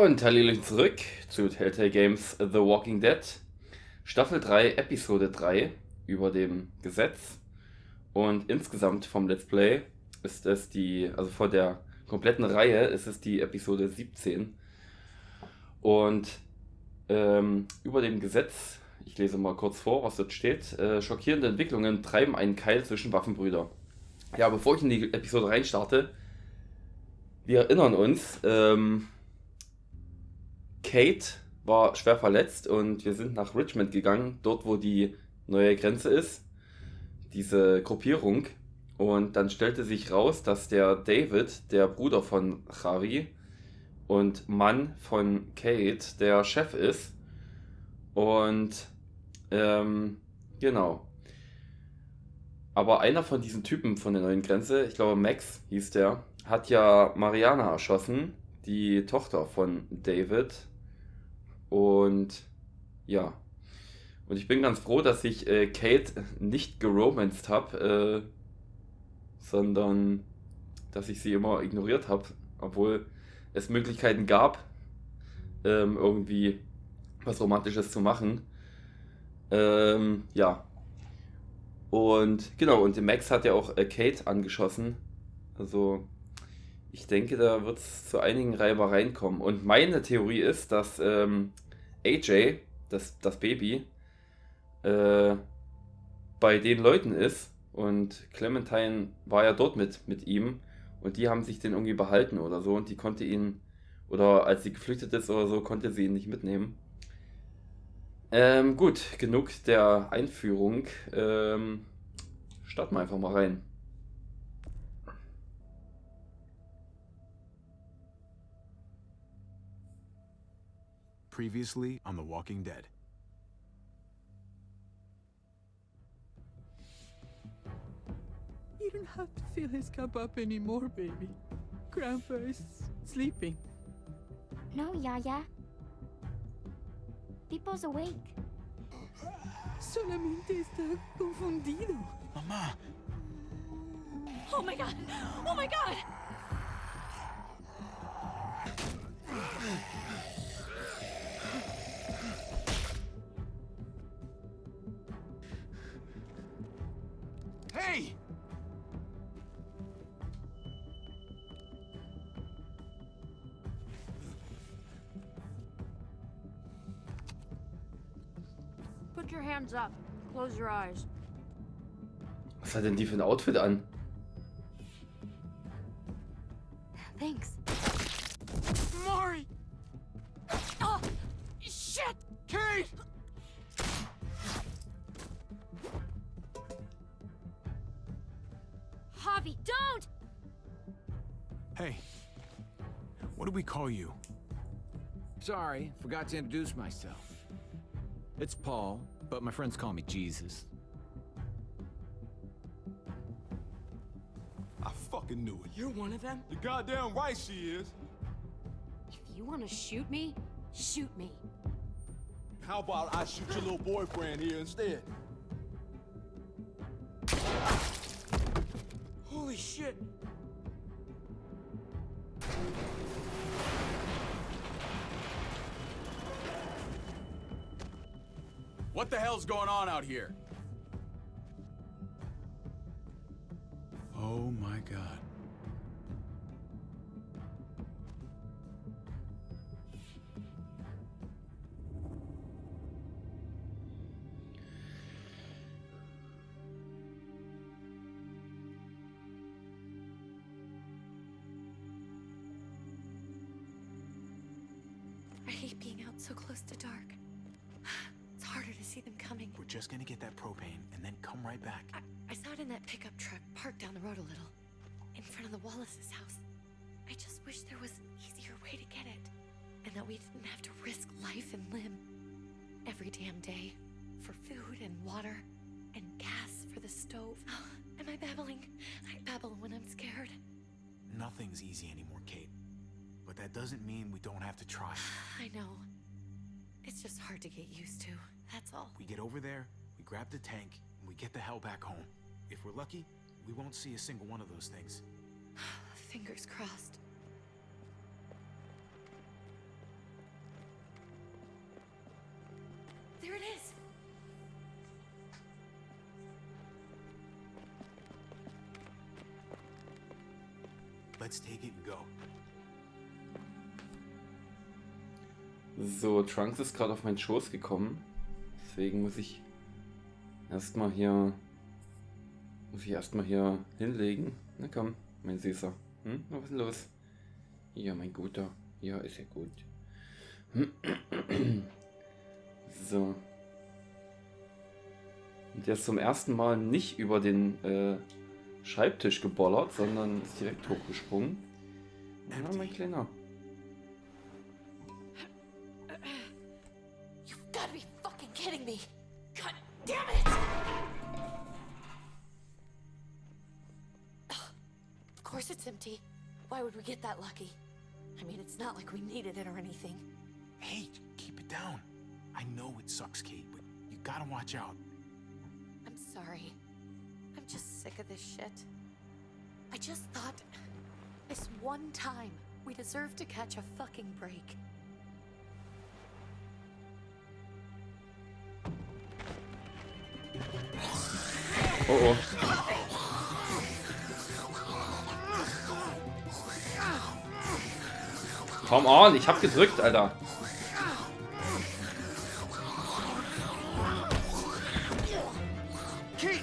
Und Hallöchen zurück zu Telltale Games The Walking Dead, Staffel 3, Episode 3, Über dem Gesetz. Und insgesamt vom Let's Play ist es also vor der kompletten Reihe ist es die Episode 17. Und über dem Gesetz, ich lese mal kurz vor, was dort steht. Schockierende Entwicklungen treiben einen Keil zwischen Waffenbrüder. Ja, bevor ich in die Episode reinstarte, wir erinnern uns, Kate war schwer verletzt und wir sind nach Richmond gegangen, dort wo die neue Grenze ist, diese Gruppierung. Und dann stellte sich raus, dass der David, der Bruder von Javi und Mann von Kate, der Chef ist. Und genau. Aber einer von diesen Typen von der neuen Grenze, ich glaube Max hieß der, hat ja Mariana erschossen, die Tochter von David. Und ja. Und ich bin ganz froh, dass ich Kate nicht geromanced habe, sondern dass ich sie immer ignoriert habe, obwohl es Möglichkeiten gab, irgendwie was Romantisches zu machen. Ja. Und genau, und Max hat ja auch Kate angeschossen. Also ich denke, da wird es zu einigen Reibereien kommen. Und meine Theorie ist, dass AJ, das Baby, bei den Leuten ist. Und Clementine war ja dort mit ihm. Und die haben sich den irgendwie behalten oder so. Und die konnte ihn, oder als sie geflüchtet ist oder so, konnte sie ihn nicht mitnehmen. Gut, genug der Einführung. Starten wir einfach mal rein. Previously on The Walking Dead. You don't have to fill his cup up anymore, baby. Grandpa is sleeping. No, Yaya. Pipo's awake. Solamente está confundido. Mama! Oh my god! Oh my god! Hey! Put your hands up. Close your eyes. Was hat denn die für ein Outfit an? Thanks. Mari! Oh, shit! Kate! Javi, don't! Hey. What do we call you? Sorry, forgot to introduce myself. It's Paul, but my friends call me Jesus. I fucking knew it. You're one of them? You're goddamn right she is. If you want to shoot me, shoot me. How about I shoot your little boyfriend here instead? Holy shit! What the hell's going on out here? Oh my god. I hate being out so close to dark. It's harder to see them coming. We're just gonna get that propane and then come right back. I saw it in that pickup truck parked down the road a little, in front of the Wallace's house. I just wish there was an easier way to get it, and that we didn't have to risk life and limb every damn day for food and water and gas for the stove. Am I babbling? I babble when I'm scared. Nothing's easy anymore, Kate. But that doesn't mean we don't have to try. I know. It's just hard to get used to, that's all. We get over there, we grab the tank, and we get the hell back home. If we're lucky, we won't see a single one of those things. Fingers crossed. Let's take it and go. So, Trunks ist gerade auf meinen Schoß gekommen. Deswegen muss ich erstmal hier hinlegen. Na komm, mein Süßer. Was ist denn los? Ja, mein Guter. Ja, ist ja gut. So. Und der ist zum ersten Mal nicht über den Schreibtisch gebollert, sondern ist direkt hochgesprungen. Ja, mein Kleiner. You've got to be fucking kidding me! God damn it! Of course it's empty. Why would we get that lucky? I mean, it's not like we needed it or anything. Hey, keep it down. I know it sucks, Kate, but you gotta watch out. I'm sorry. I'm just sick of this shit. I just thought, this one time, we deserve to catch a fucking break. Oh. Come on, ich hab gedrückt, Alter. Kate,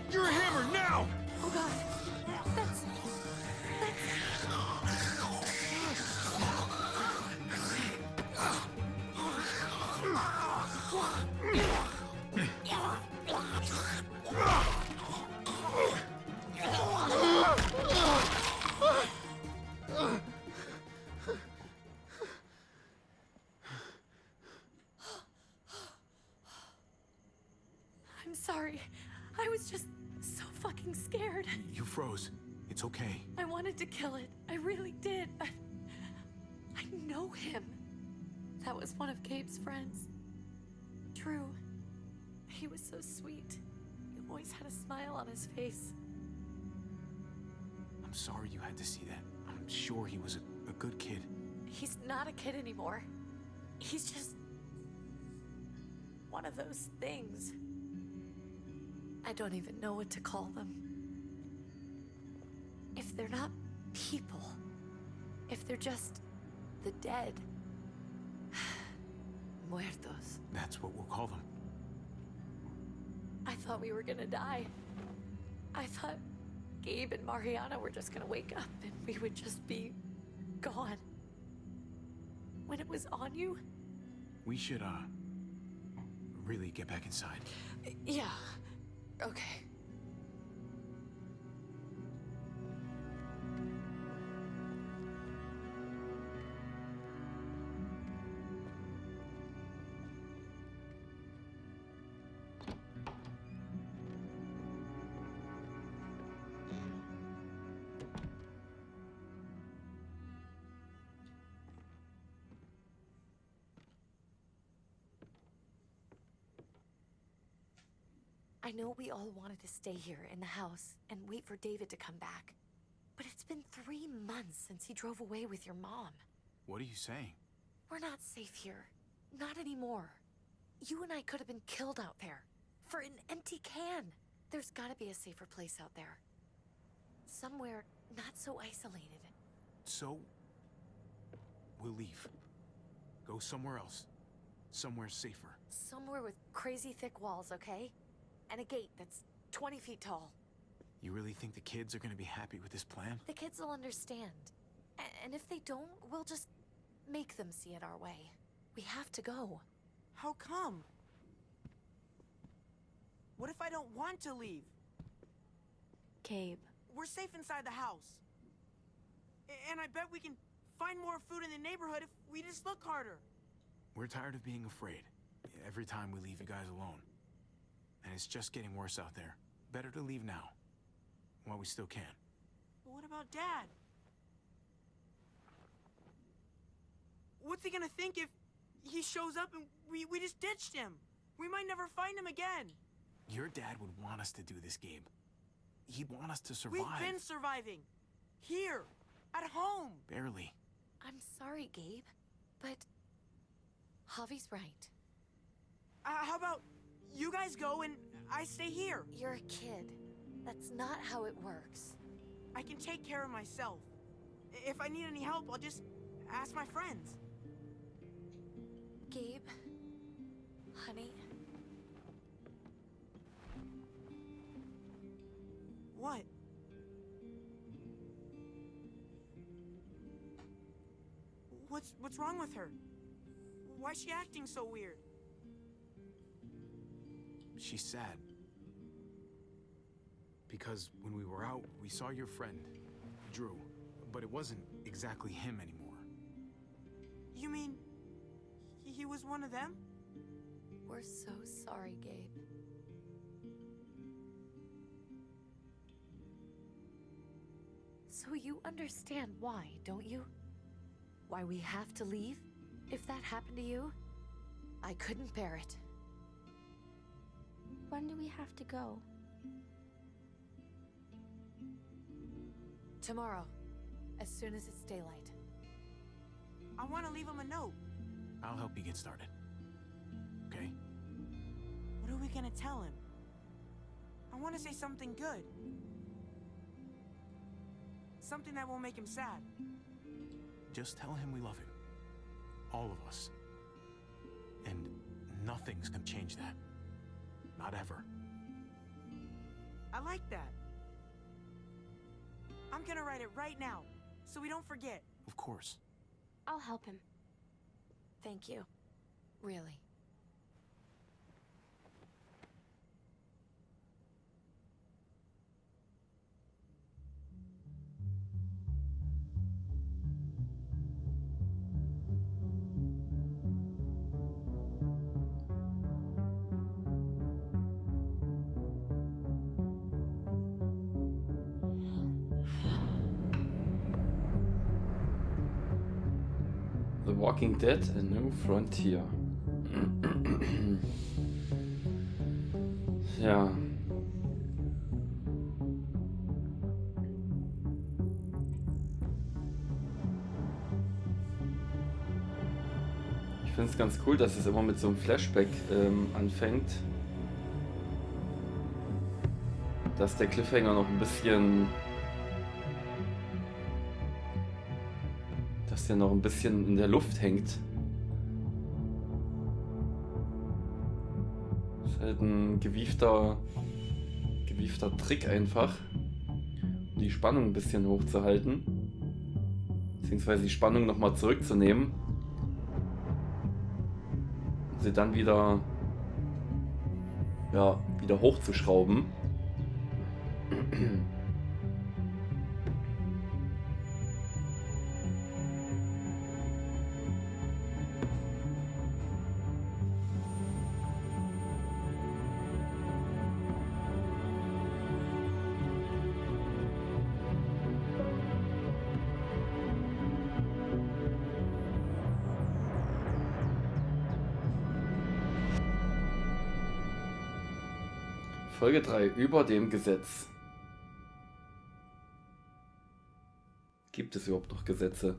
you're a hammer now! Oh god, that's... I'm sorry. I was just so fucking scared. You froze. It's okay. I wanted to kill it. I really did. I know him. That was one of Gabe's friends. Drew. He was so sweet. He always had a smile on his face. I'm sorry you had to see that. I'm sure he was a good kid. He's not a kid anymore. He's just one of those things. I don't even know what to call them. If they're not people, if they're just the dead, muertos. That's what we'll call them. I thought we were gonna die. I thought Gabe and Mariana were just gonna wake up and we would just be gone. When it was on you? We should, really get back inside. Yeah. Okay. I know we all wanted to stay here in the house and wait for David to come back. But it's been 3 months since he drove away with your mom. What are you saying? We're not safe here. Not anymore. You and I could have been killed out there. For an empty can. There's gotta be a safer place out there. Somewhere not so isolated. So, we'll leave. Go somewhere else. Somewhere safer. Somewhere with crazy thick walls, okay? And a gate that's 20 feet tall. You really think the kids are gonna be happy with this plan? The kids will understand. And if they don't, we'll just make them see it our way. We have to go. How come? What if I don't want to leave? Gabe. We're safe inside the house. And I bet we can find more food in the neighborhood if we just look harder. We're tired of being afraid. Every time we leave you guys alone. And it's just getting worse out there. Better to leave now. While we still can. But what about Dad? What's he gonna think if he shows up and we just ditched him? We might never find him again. Your dad would want us to do this, Gabe. He'd want us to survive. We've been surviving. Here. At home. Barely. I'm sorry, Gabe. But Javi's right. How about you guys go and I stay here? You're a kid. That's not how it works. I can take care of myself. If I need any help, I'll just ask my friends. Gabe, honey, What? What's wrong with her? Why is she acting so weird? She's sad. Because when we were out, we saw your friend, Drew. But it wasn't exactly him anymore. You mean he was one of them? we're so sorry, Gabe. So you understand why, don't you? Why we have to leave? If that happened to you, I couldn't bear it. When do we have to go? Tomorrow, as soon as it's daylight. I want to leave him a note. I'll help you get started. Okay? What are we gonna tell him? I want to say something good. Something that won't make him sad. Just tell him we love him. All of us. And nothing's gonna change that. Not ever. I like that. I'm gonna write it right now, so we don't forget. Of course. I'll help him. Thank you. Really. The Walking Dead, A New Frontier. Ja. Ich finde es ganz cool, dass es immer mit so einem Flashback anfängt. Dass der Cliffhanger noch ein bisschen... dass der noch ein bisschen in der Luft hängt. Ist halt ein gewiefter Trick einfach, um die Spannung ein bisschen hochzuhalten. Beziehungsweise die Spannung nochmal zurückzunehmen. Und sie dann wieder hochzuschrauben. Folge 3, Über dem Gesetz. Gibt es überhaupt noch Gesetze?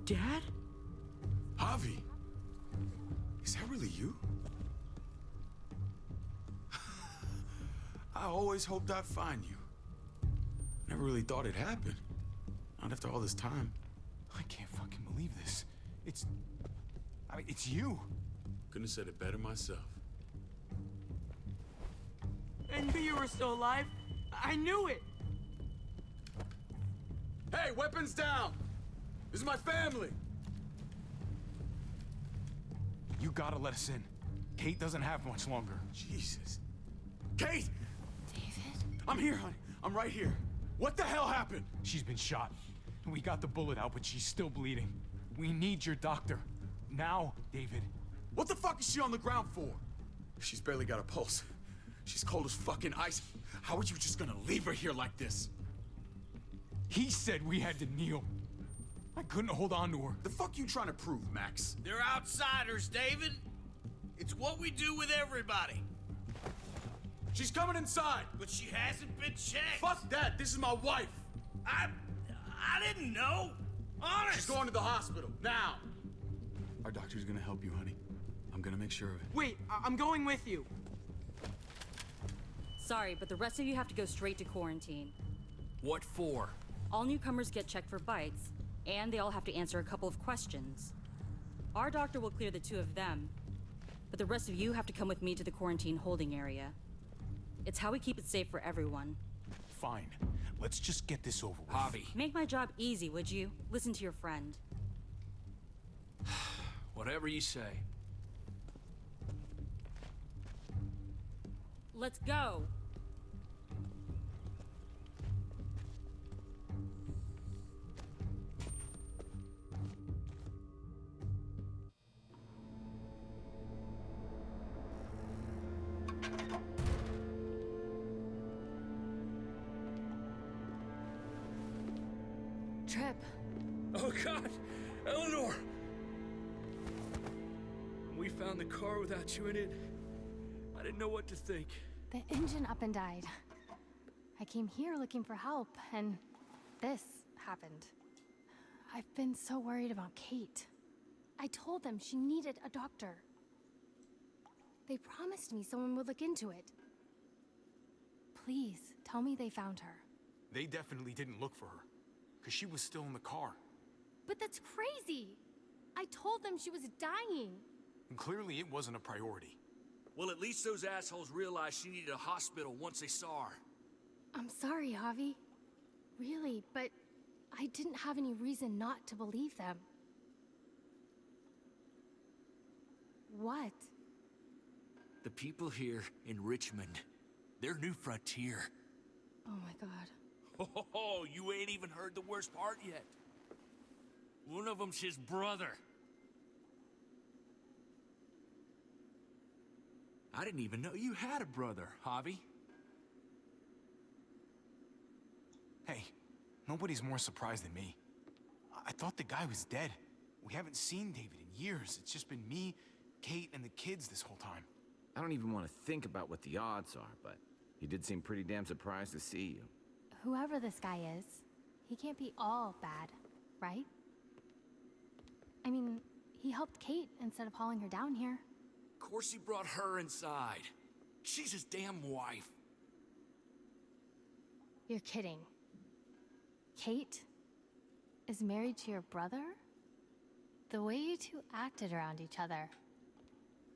Dad? Javi! Is that really you? I always hoped I'd find you. Never really thought it'd happen. Not after all this time. I can't fucking believe this. It's you. Couldn't have said it better myself. I knew you were still alive. I knew it. Hey, weapons down! This is my family! You gotta let us in. Kate doesn't have much longer. Jesus. Kate! David? I'm here, honey. I'm right here. What the hell happened? She's been shot. We got the bullet out, but she's still bleeding. We need your doctor. Now, David. What the fuck is she on the ground for? She's barely got a pulse. She's cold as fucking ice. How are you just gonna leave her here like this? He said we had to kneel. I couldn't hold on to her. The fuck you trying to prove, Max? They're outsiders, David. It's what we do with everybody. She's coming inside. But she hasn't been checked. Fuck that. This is my wife. I didn't know. Honest. She's going to the hospital now. Our doctor's gonna help you, honey. I'm gonna make sure of it. Wait, I'm going with you. Sorry, but the rest of you have to go straight to quarantine. What for? All newcomers get checked for bites, and they all have to answer a couple of questions. Our doctor will clear the two of them, but the rest of you have to come with me to the quarantine holding area. It's how we keep it safe for everyone. Fine. Let's just get this over with. Javi. Make my job easy, would you? Listen to your friend. Whatever you say. Let's go! Trip. Oh God! Eleanor! We found the car without you in it. I didn't know what to think. The engine up and died. I came here looking for help, and this happened. I've been so worried about Kate. I told them she needed a doctor. They promised me someone would look into it. Please, tell me they found her. They definitely didn't look for her, because she was still in the car. But that's crazy! I told them she was dying. And clearly it wasn't a priority. Well, at least those assholes realized she needed a hospital once they saw her. I'm sorry, Javi. Really, but I didn't have any reason not to believe them. What? The people here in Richmond, their new frontier. Oh my god. Oh, you ain't even heard the worst part yet. One of them's his brother. I didn't even know you had a brother, Javi. Hey, nobody's more surprised than me. I thought the guy was dead. We haven't seen David in years. It's just been me, Kate, and the kids this whole time. I don't even want to think about what the odds are, but he did seem pretty damn surprised to see you. Whoever this guy is, he can't be all bad, right? I mean, he helped Kate instead of hauling her down here. Of course he brought her inside. She's his damn wife. You're kidding. Kate is married to your brother? The way you two acted around each other.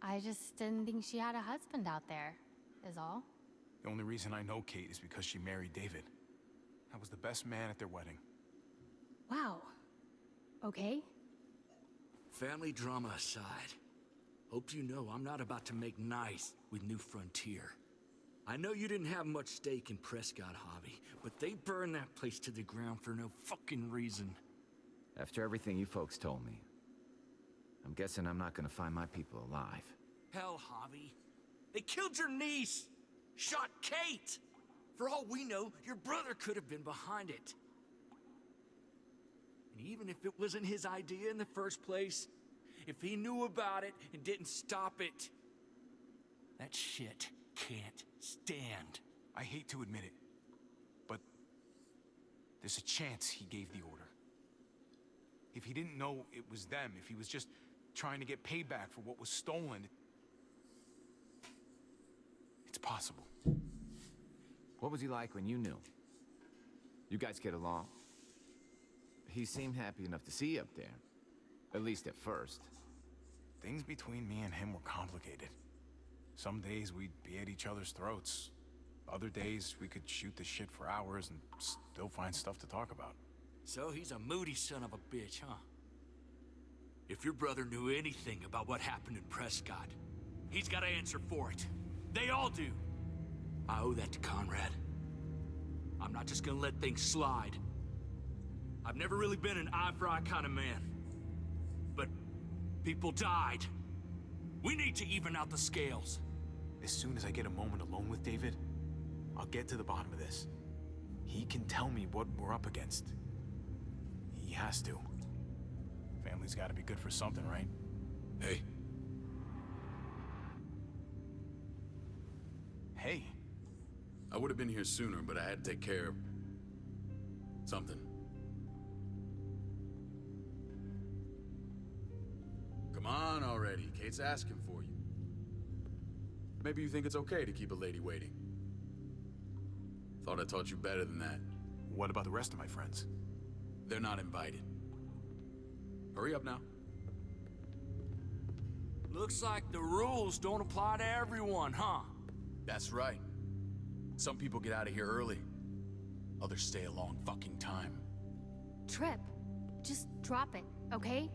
I just didn't think she had a husband out there, is all. The only reason I know Kate is because she married David. I was the best man at their wedding. Wow. Okay. Family drama aside, hope you know I'm not about to make nice with New Frontier. I know you didn't have much stake in Prescott, Javi, but they burned that place to the ground for no fucking reason. After everything you folks told me, I'm guessing I'm not gonna find my people alive. Hell, Javi. They killed your niece! Shot Kate! For all we know, your brother could have been behind it. And even if it wasn't his idea in the first place, if he knew about it and didn't stop it, that shit can't stand. I hate to admit it, but there's a chance he gave the order. If he didn't know it was them, if he was just trying to get payback for what was stolen, it's possible. What was he like when you knew? You guys get along? He seemed happy enough to see you up there. At least at first. Things between me and him were complicated. Some days we'd be at each other's throats. Other days we could shoot the shit for hours and still find stuff to talk about. So he's a moody son of a bitch, huh? If your brother knew anything about what happened in Prescott, he's got to answer for it. They all do. I owe that to Conrad. I'm not just gonna let things slide. I've never really been an eye-for-eye kind of man. But people died. We need to even out the scales. As soon as I get a moment alone with David, I'll get to the bottom of this. He can tell me what we're up against. He has to. Family's gotta be good for something, right? Hey. Hey. I would have been here sooner, but I had to take care of something. Come on already. Kate's asking for you. Maybe you think it's okay to keep a lady waiting. Thought I taught you better than that. What about the rest of my friends? They're not invited. Hurry up now. Looks like the rules don't apply to everyone, huh? That's right. Some people get out of here early. Others stay a long fucking time. Trip, just drop it, okay?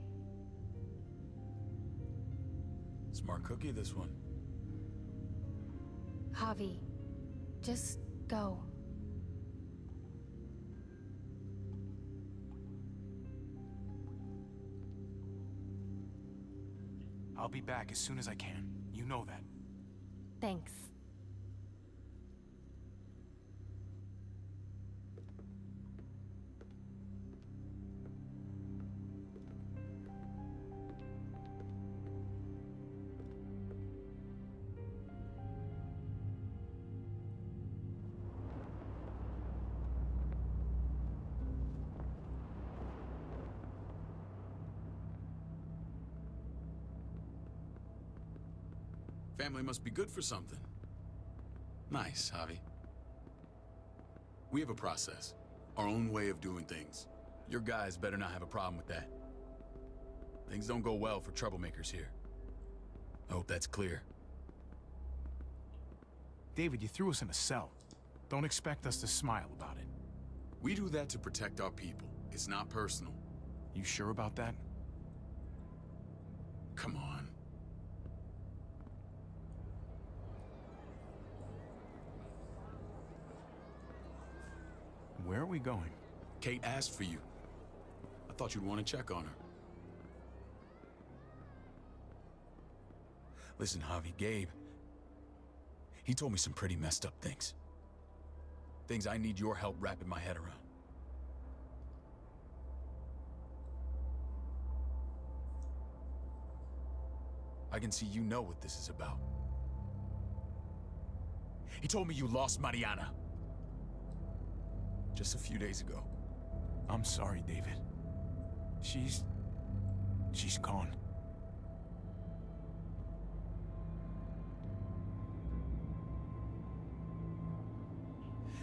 Smart cookie, this one. Javi, just go. I'll be back as soon as I can. You know that. Thanks. Family must be good for something. Nice, Javi. We have a process, our own way of doing things. Your guys better not have a problem with that. Things don't go well for troublemakers here. I hope that's clear. David, you threw us in a cell. Don't expect us to smile about it. We do that to protect our people. It's not personal. You sure about that? Come on. Where are we going? Kate asked for you. I thought you'd want to check on her. Listen, Javi, Gabe, he told me some pretty messed up things. Things I need your help wrapping my head around. I can see you know what this is about. He told me you lost Mariana. Just a few days ago. I'm sorry, David. She's gone.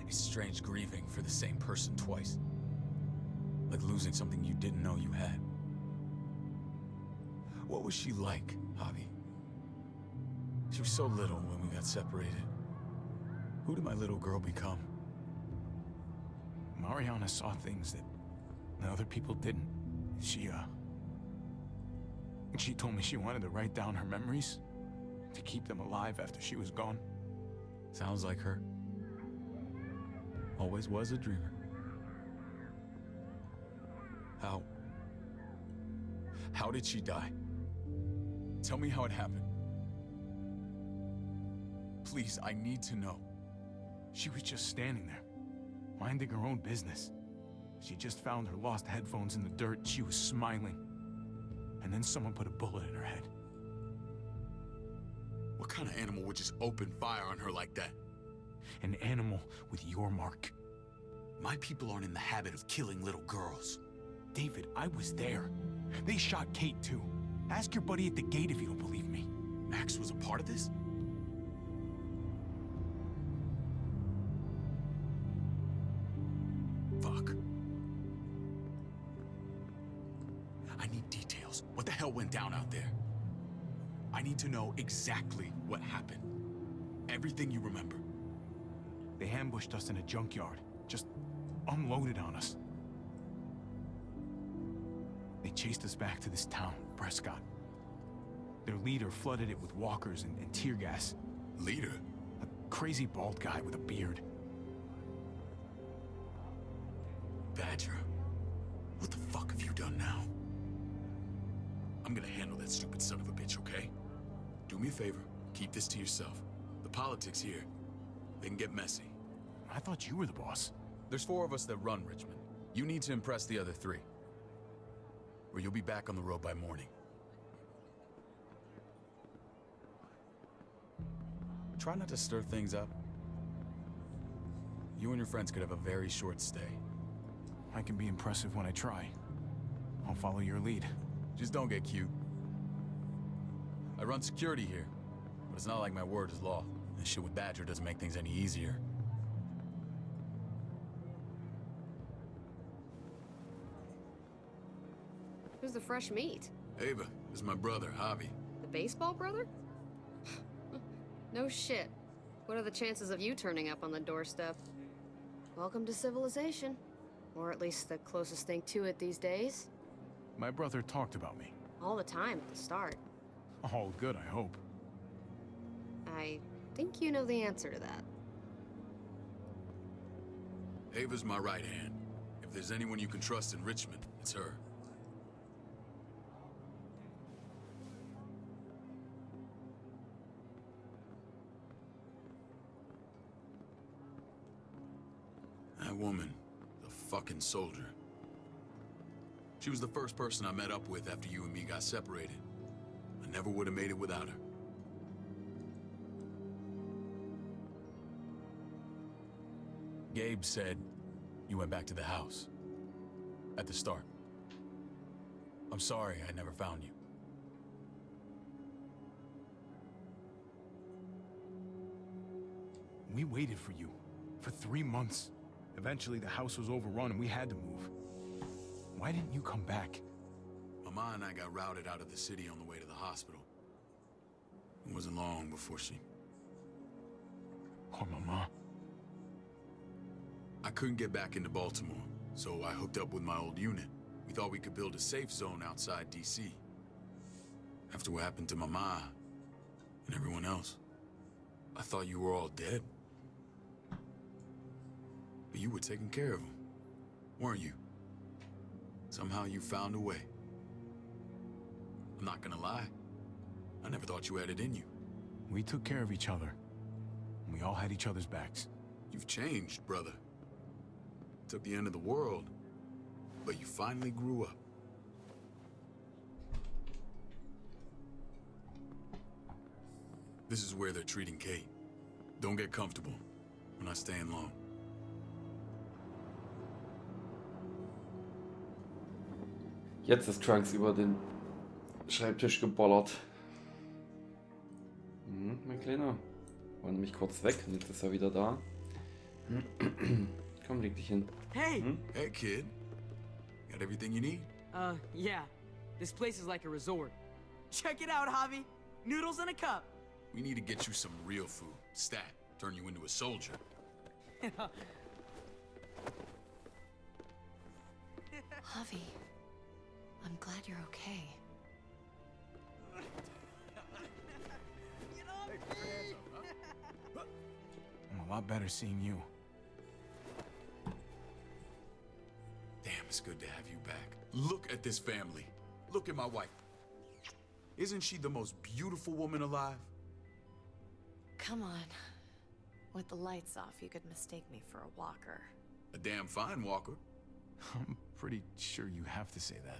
It's strange grieving for the same person twice. Like losing something you didn't know you had. What was she like, Javi? She was so little when we got separated. Who did my little girl become? Mariana saw things that other people didn't. She told me she wanted to write down her memories to keep them alive after she was gone. Sounds like her. Always was a dreamer. How did she die? Tell me how it happened. Please, I need to know. She was just standing there, minding her own business. She just found her lost headphones in the dirt. She was smiling. And then someone put a bullet in her head. What kind of animal would just open fire on her like that? An animal with your mark. My people aren't in the habit of killing little girls. David, I was there. They shot Kate too. Ask your buddy at the gate if you don't believe me. Max was a part of this? Fuck. I need details. What the hell went down out there? I need to know exactly what happened. Everything you remember. They ambushed us in a junkyard. Just unloaded on us. They chased us back to this town, Prescott. Their leader flooded it with walkers and tear gas. Leader? A crazy bald guy with a beard. Badger, what the fuck have you done now? I'm gonna handle that stupid son of a bitch, okay? Do me a favor, keep this to yourself. The politics here, they can get messy. I thought you were the boss. There's 4 of us that run Richmond. You need to impress the other 3. Or you'll be back on the road by morning. Try not to stir things up. You and your friends could have a very short stay. I can be impressive when I try. I'll follow your lead. Just don't get cute. I run security here, but it's not like my word is law. This shit with Badger doesn't make things any easier. Who's the fresh meat? Ava, this is my brother, Javi. The baseball brother? No shit. What are the chances of you turning up on the doorstep? Welcome to civilization. Or at least the closest thing to it these days. My brother talked about me. All the time at the start. All good, I hope. I think you know the answer to that. Ava's my right hand. If there's anyone you can trust in Richmond, it's her. That woman, the fucking soldier. She was the first person I met up with after you and me got separated. I never would have made it without her. Gabe said you went back to the house. At the start. I'm sorry I never found you. We waited for you. For 3 months. Eventually the house was overrun and we had to move. Why didn't you come back? Mama and I got routed out of the city on the way to the hospital. It wasn't long before she... Poor Mama. I couldn't get back into Baltimore, so I hooked up with my old unit. We thought we could build a safe zone outside D.C. After what happened to Mama and everyone else, I thought you were all dead. But you were taking care of them, weren't you? Somehow you found a way. I'm not gonna lie. I never thought you had it in you. We took care of each other. We all had each other's backs. You've changed, brother. Took the end of the world, but you finally grew up. This is where they're treating Kate. Don't get comfortable. We're not staying long. Jetzt ist Trunks über den Schreibtisch gebollert. Mein Kleiner. War nämlich kurz weg und jetzt ist er wieder da. Komm, leg dich hin. Hey! Hey, kid. Got everything you need? Yeah. This place is like a resort. Check it out, Javi. Noodles in a cup. We need to get you some real food. Stat. Turn you into a soldier. Javi, I'm glad you're okay. I'm a lot better seeing you. Damn, it's good to have you back. Look at this family. Look at my wife. Isn't she the most beautiful woman alive? Come on. With the lights off, you could mistake me for a walker. A damn fine walker. I'm pretty sure you have to say that.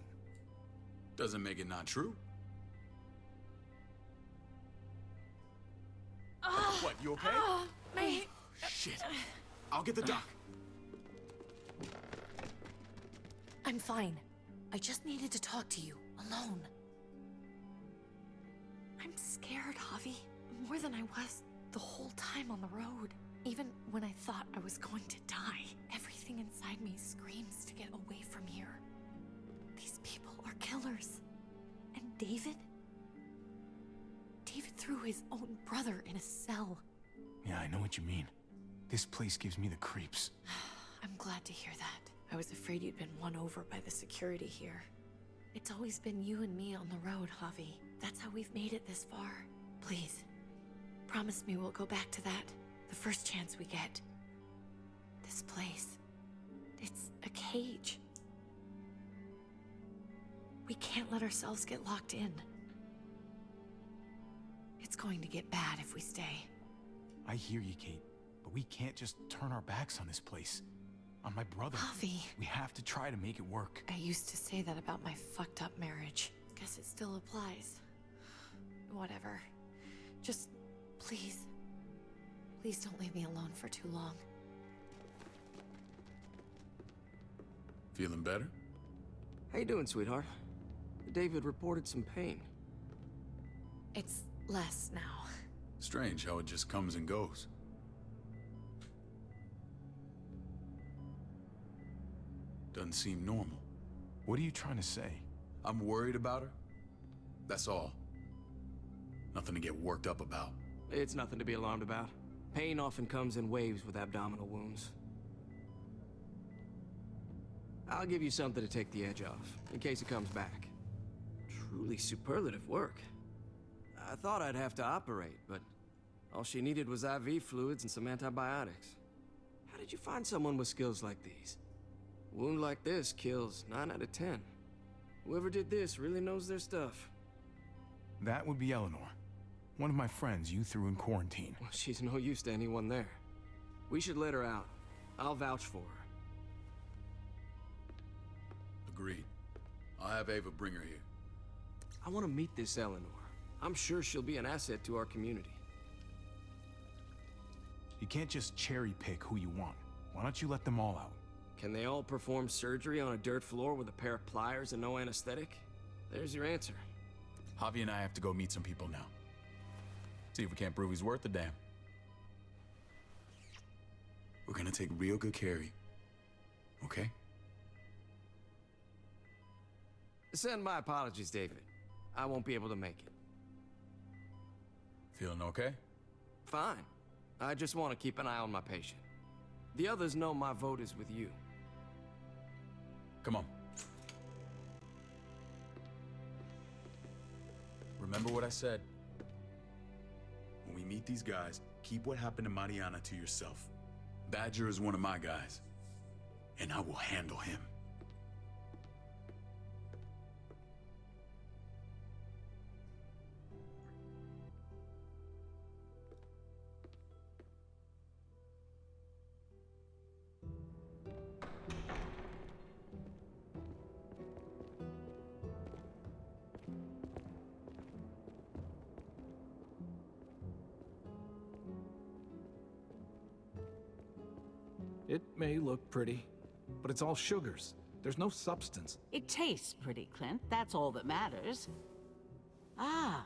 Doesn't make it not true. What, you okay? Shit. I'll get the doc. I'm fine. I just needed to talk to you, alone. I'm scared, Javi. More than I was the whole time on the road. Even when I thought I was going to die, everything inside me screams to get away from here. These people are killers. And David? David threw his own brother in a cell. Yeah, I know what you mean. This place gives me the creeps. I'm glad to hear that. I was afraid you'd been won over by the security here. It's always been you and me on the road, Javi. That's how we've made it this far. Please, promise me we'll go back to that the first chance we get. This place, it's a cage. We can't let ourselves get locked in. It's going to get bad if we stay. I hear you, Kate, but we can't just turn our backs on this place. On my brother. Javi. We have to try to make it work. I used to say that about my fucked up marriage. Guess it still applies. Whatever. Just, please. Please don't leave me alone for too long. Feeling better? How you doing, sweetheart? David reported some pain. It's less now. Strange how it just comes and goes. Doesn't seem normal. What are you trying to say? I'm worried about her. That's all. Nothing to get worked up about. It's nothing to be alarmed about. Pain often comes in waves with abdominal wounds. I'll give you something to take the edge off, in case it comes back. Truly superlative work. I thought I'd have to operate, but all she needed was IV fluids and some antibiotics. How did you find someone with skills like these? A wound like this kills 9 out of 10. Whoever did this really knows their stuff. That would be Eleanor. One of my friends you threw in quarantine. Well, she's no use to anyone there. We should let her out. I'll vouch for her. Agreed. I'll have Ava bring her here. I want to meet this Eleanor. I'm sure she'll be an asset to our community. You can't just cherry pick who you want. Why don't you let them all out? Can they all perform surgery on a dirt floor with a pair of pliers and no anesthetic? There's your answer. Javi and I have to go meet some people now. See if we can't prove he's worth the damn. We're gonna take real good care of you. Okay? Send my apologies, David. I won't be able to make it. Feeling okay? Fine. I just want to keep an eye on my patient. The others know my vote is with you. Come on. Remember what I said. When we meet these guys, keep what happened to Mariana to yourself. Badger is one of my guys, and I will handle him. It may look pretty, but it's all sugars. There's no substance. It tastes pretty, Clint. That's all that matters. Ah,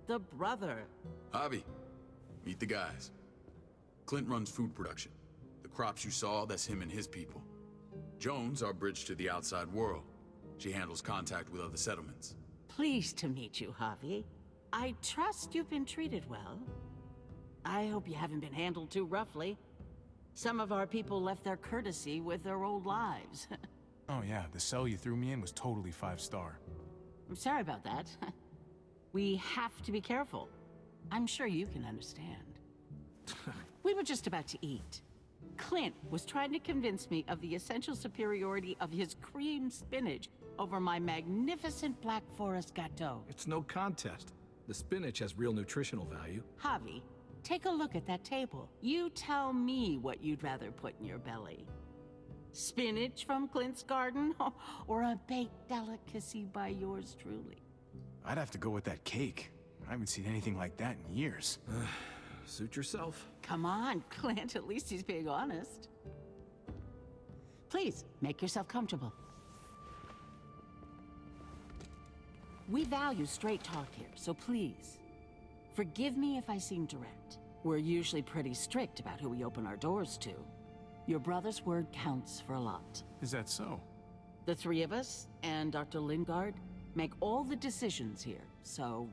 the brother. Javi, meet the guys. Clint runs food production. The crops you saw, that's him and his people. Jones, our bridge to the outside world. She handles contact with other settlements. Pleased to meet you, Javi. I trust you've been treated well. I hope you haven't been handled too roughly. Some of our people left their courtesy with their old lives. Oh yeah, the cell you threw me in was totally 5-star. I'm sorry about that. We have to be careful. I'm sure you can understand. We were just about to eat. Clint was trying to convince me of the essential superiority of his cream spinach over my magnificent Black Forest gâteau. It's no contest. The spinach has real nutritional value. Javi, take a look at that table. You tell me what you'd rather put in your belly. Spinach from Clint's garden, or a baked delicacy by yours truly? I'd have to go with that cake. I haven't seen anything like that in years. Suit yourself. Come on, Clint, at least he's being honest. Please, make yourself comfortable. We value straight talk here, so please, forgive me if I seem direct. We're usually pretty strict about who we open our doors to. Your brother's word counts for a lot. Is that so? The three of us, and Dr. Lingard, make all the decisions here, so,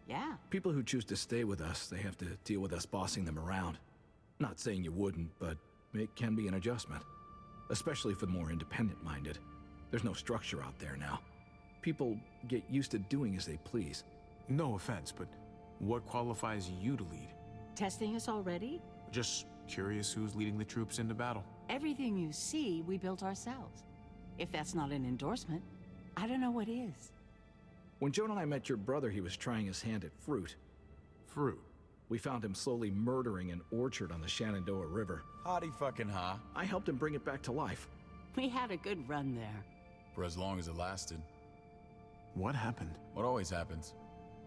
yeah. People who choose to stay with us, they have to deal with us bossing them around. Not saying you wouldn't, but it can be an adjustment. Especially for the more independent-minded. There's no structure out there now. People get used to doing as they please. No offense, but what qualifies you to lead? Testing us already? Just curious who's leading the troops into battle. Everything you see, we built ourselves. If that's not an endorsement, I don't know what is. When Joan and I met your brother, he was trying his hand at fruit. Fruit? We found him slowly murdering an orchard on the Shenandoah River. Howdy fucking ha. I helped him bring it back to life. We had a good run there. For as long as it lasted. What happened? What always happens.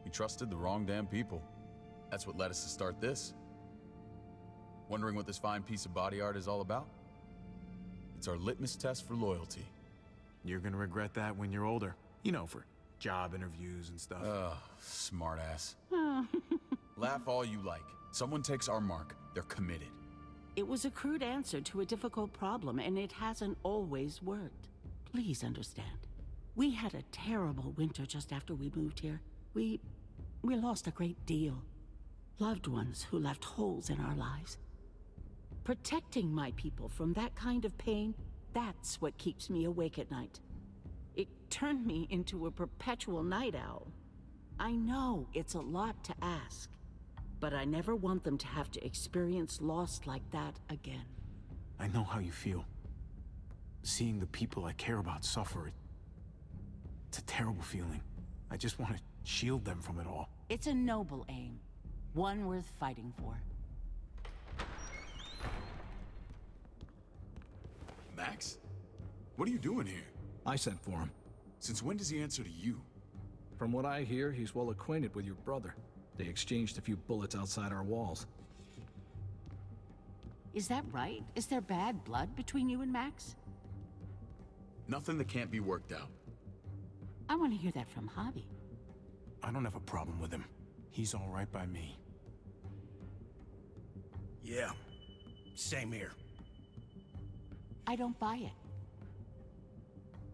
We trusted the wrong damn people. That's what led us to start this. Wondering what this fine piece of body art is all about? It's our litmus test for loyalty. You're gonna regret that when you're older. You know, for job interviews and stuff. Ugh, smartass. Laugh all you like. Someone takes our mark, they're committed. It was a crude answer to a difficult problem, and it hasn't always worked. Please understand. We had a terrible winter just after we moved here. We lost a great deal. Loved ones who left holes in our lives. Protecting my people from that kind of pain, that's what keeps me awake at night. It turned me into a perpetual night owl. I know it's a lot to ask, but I never want them to have to experience loss like that again. I know how you feel. Seeing the people I care about suffer, it's a terrible feeling. I just want to shield them from it all. It's a noble aim, one worth fighting for. Max? What are you doing here? I sent for him. Since when does he answer to you? From what I hear, he's well acquainted with your brother. They exchanged a few bullets outside our walls. Is that right? Is there bad blood between you and Max? Nothing that can't be worked out. I want to hear that from Javi. I don't have a problem with him. He's all right by me. Yeah, same here. I don't buy it.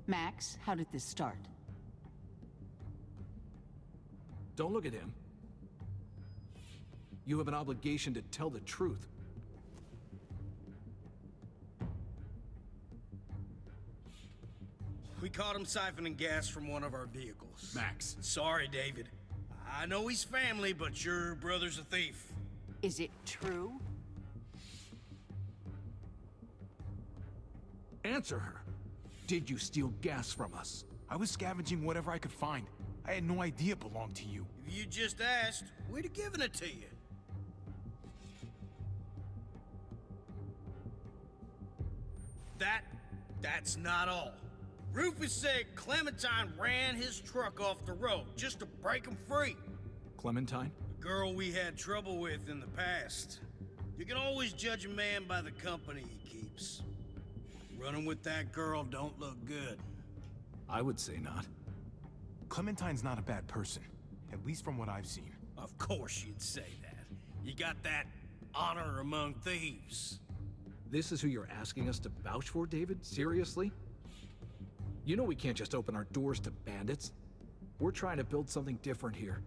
Max, how did this start? Don't look at him. You have an obligation to tell the truth. We caught him siphoning gas from one of our vehicles. Max. Sorry, David. I know he's family, but your brother's a thief. Is it true? Answer her. Did you steal gas from us? I was scavenging whatever I could find. I had no idea it belonged to you. If you just asked, we'd have given it to you. That's not all. Rufus said Clementine ran his truck off the road just to break him free. Clementine? The girl we had trouble with in the past. You can always judge a man by the company he keeps. Running with that girl don't look good. I would say not. Clementine's not a bad person, at least from what I've seen. Of course you'd say that. You got that honor among thieves. This is who you're asking us to vouch for, David? Seriously? You know we can't just open our doors to bandits. We're trying to build something different here.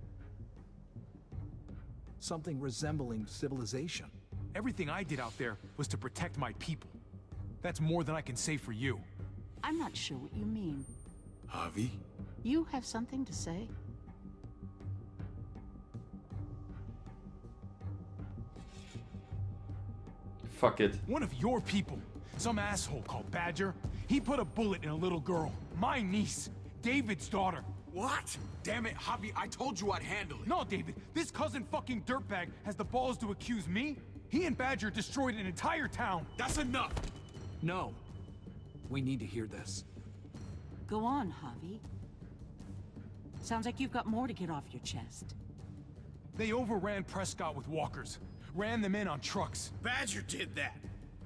Something resembling civilization. Everything I did out there was to protect my people. That's more than I can say for you. I'm not sure what you mean. Javi? You have something to say? Fuck it. One of your people, some asshole called Badger, he put a bullet in a little girl, my niece, David's daughter. What? Damn it, Javi, I told you I'd handle it. No, David, this cousin fucking dirtbag has the balls to accuse me? He and Badger destroyed an entire town. That's enough. No. We need to hear this. Go on, Javi. Sounds like you've got more to get off your chest. They overran Prescott with walkers. Ran them in on trucks. Badger did that.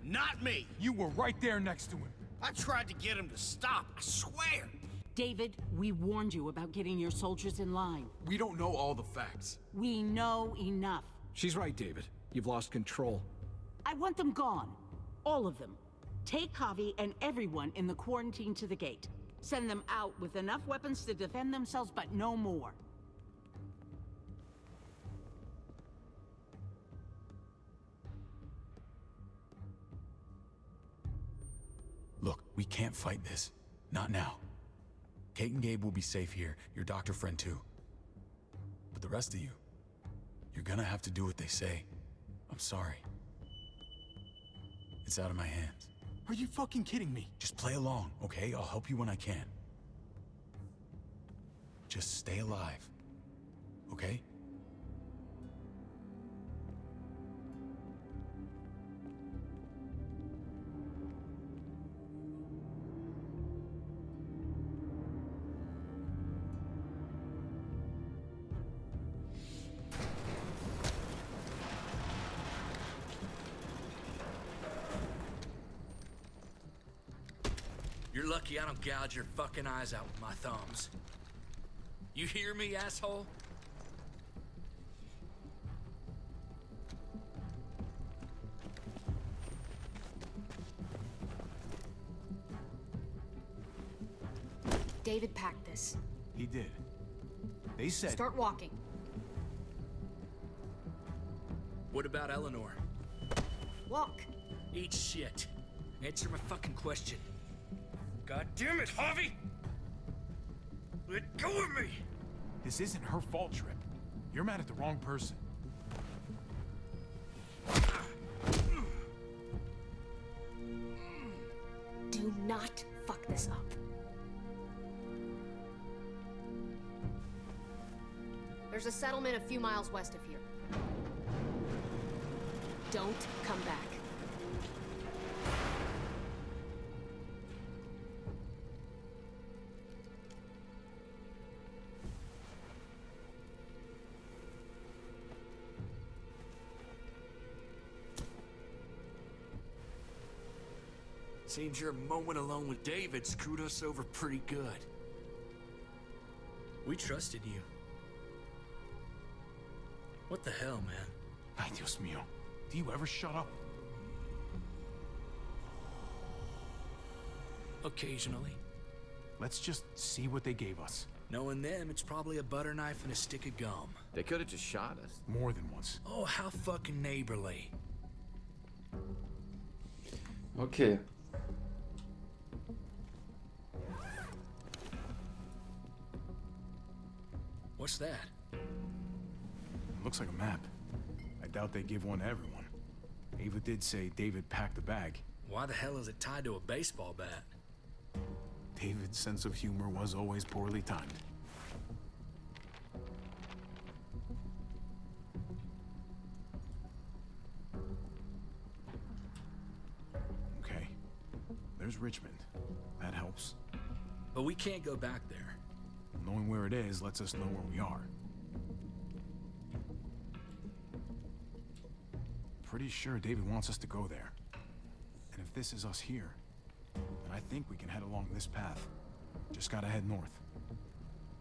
Not me. You were right there next to him. I tried to get him to stop, I swear. David, we warned you about getting your soldiers in line. We don't know all the facts. We know enough. She's right, David. You've lost control. I want them gone. All of them. Take Javi and everyone in the quarantine to the gate. Send them out with enough weapons to defend themselves, but no more. Look, we can't fight this. Not now. Kate and Gabe will be safe here, your doctor friend too. But the rest of you, you're gonna have to do what they say. I'm sorry. It's out of my hands. Are you fucking kidding me? Just play along, okay? I'll help you when I can. Just stay alive, okay? You're lucky I don't gouge your fucking eyes out with my thumbs. You hear me, asshole? David packed this. He did. They said... Start walking. What about Eleanor? Walk. Eat shit. Answer my fucking question. God damn it, Javi! Let go of me! This isn't her fault, Trip. You're mad at the wrong person. Do not fuck this up. There's a settlement a few miles west of here. Don't come back. Seems your moment alone with David screwed us over pretty good. We trusted you. What the hell, man? Ay, Dios mío. Do you ever shut up? Occasionally. Let's just see what they gave us. Knowing them, it's probably a butter knife and a stick of gum. They could have just shot us. More than once. Oh, how fucking neighborly. Okay. What's that? Looks like a map. I doubt they give one to everyone. Ava did say David packed the bag. Why the hell is it tied to a baseball bat? David's sense of humor was always poorly timed. Okay. There's Richmond. That helps. But we can't go back there. Knowing where it is lets us know where we are. Pretty sure David wants us to go there. And if this is us here, then I think we can head along this path. Just gotta head north.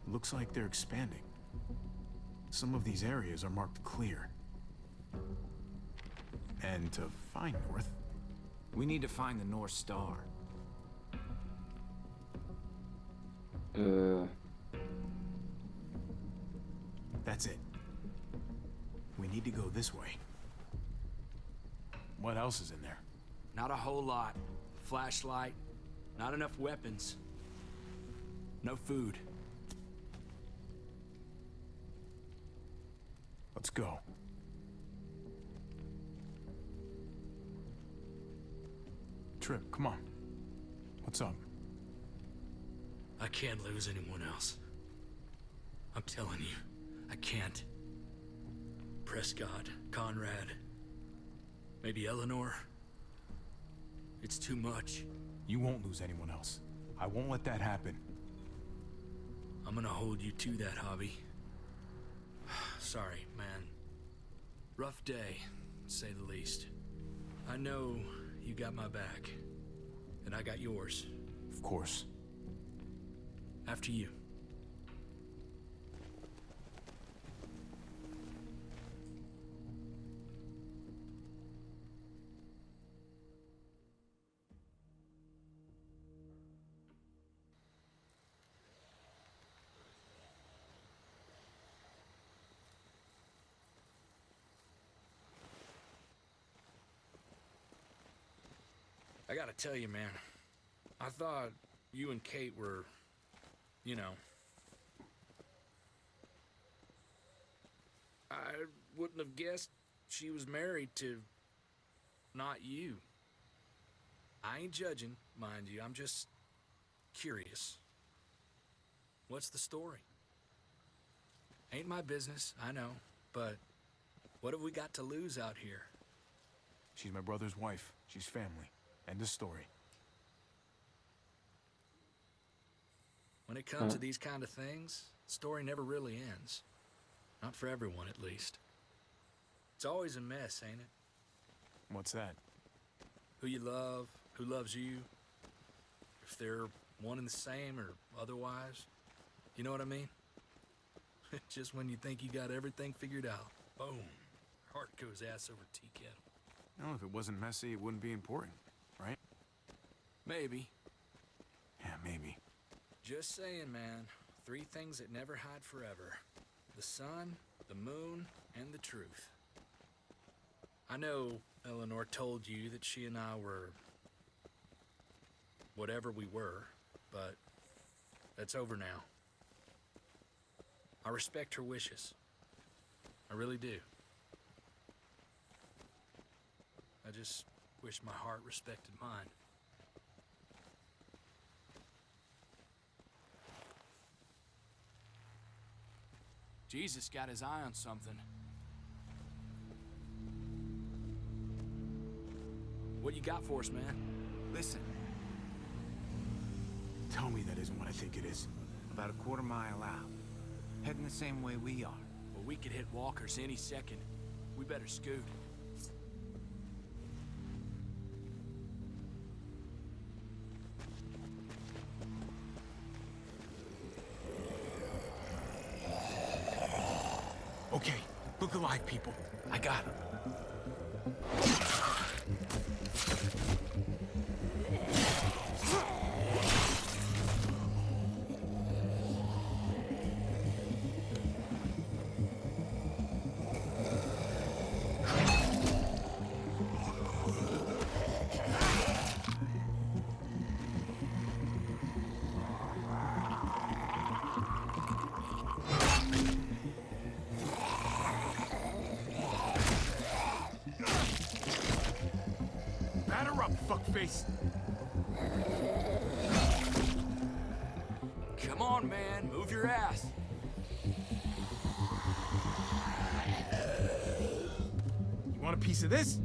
Looks like they're expanding. Some of these areas are marked clear. And to find north... We need to find the North Star. That's it. We need to go this way. What else is in there? Not a whole lot. Flashlight. Not enough weapons. No food. Let's go. Trip, come on. What's up? I can't lose anyone else. I'm telling you, I can't. Prescott, Conrad, maybe Eleanor. It's too much. You won't lose anyone else. I won't let that happen. I'm gonna hold you to that, Javi. Sorry, man. Rough day, to say the least. I know you got my back, and I got yours. Of course. After you. I gotta tell you, man, I thought you and Kate were, you know... I wouldn't have guessed she was married to not you. I ain't judging, mind you, I'm just curious. What's the story? Ain't my business, I know, but what have we got to lose out here? She's my brother's wife. She's family. End of story. When it comes to these kind of things, the story never really ends. Not for everyone, at least. It's always a mess, ain't it? What's that? Who you love, who loves you, if they're one and the same or otherwise. You know what I mean? Just when you think you got everything figured out, boom, heart goes ass over tea kettle. Well, if it wasn't messy, it wouldn't be important, right? Maybe. Yeah, maybe. Just saying, man. 3 things that never hide forever. The sun, the moon, and the truth. I know Eleanor told you that she and I were... whatever we were, but that's over now. I respect her wishes. I really do. I just wish my heart respected mine. Jesus got his eye on something. What you got for us, man? Listen. Tell me that isn't what I think it is. About a quarter-mile out. Heading the same way we are. Well, we could hit walkers any second. We better scoot. Okay, look alive, people. I got him. Fuckface. Come on, man. Move your ass. You want a piece of this?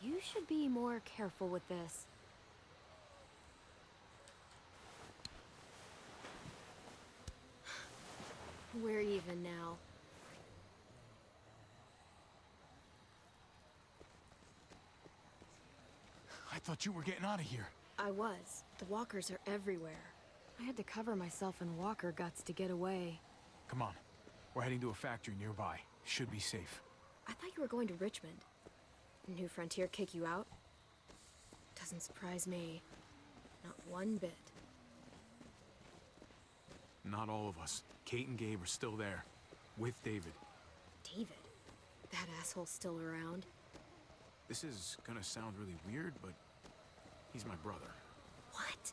You should be more careful with this. We're even now. I thought you were getting out of here. I was. The walkers are everywhere. I had to cover myself in walker guts to get away. Come on. We're heading to a factory nearby. Should be safe. I thought you were going to Richmond. New Frontier kick you out? Doesn't surprise me. Not one bit. Not all of us. Kate and Gabe are still there. With David. David? That asshole's still around? This is gonna sound really weird, but he's my brother. What?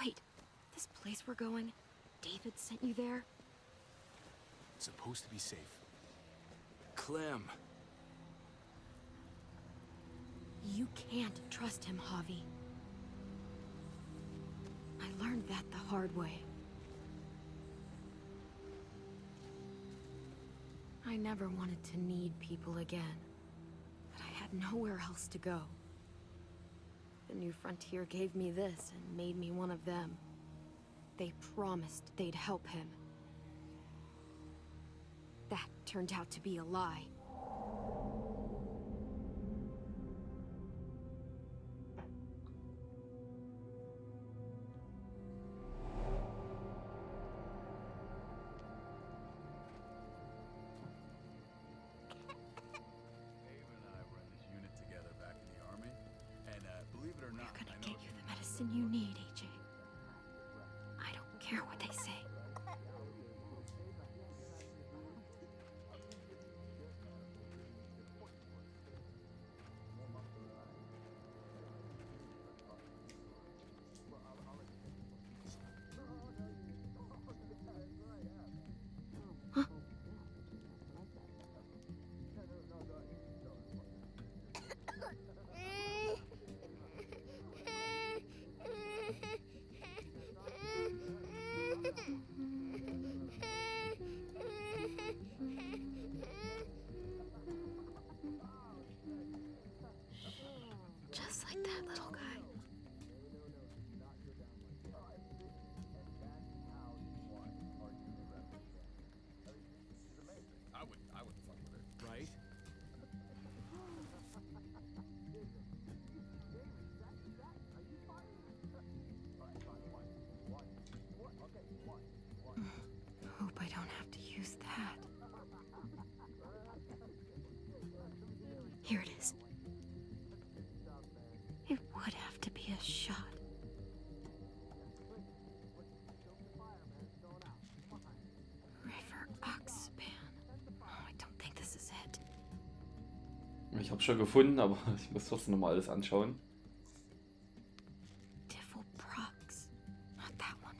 Wait, this place we're going, David sent you there? It's supposed to be safe. Clem. You can't trust him, Javi. I learned that the hard way. I never wanted to need people again, but I had nowhere else to go. The New Frontier gave me this and made me one of them. They promised they'd help him. That turned out to be a lie. You need, AJ. I don't care what they say. Huh? little guy. I would fuck with it. Right? Hope I don't have to use that. Here it is. It would have to be a shot. River Oxpan. Oh, I don't think this is it. Ich habe schon gefunden, aber ich muss trotzdem nochmal alles anschauen. Devil Prox. Not that one.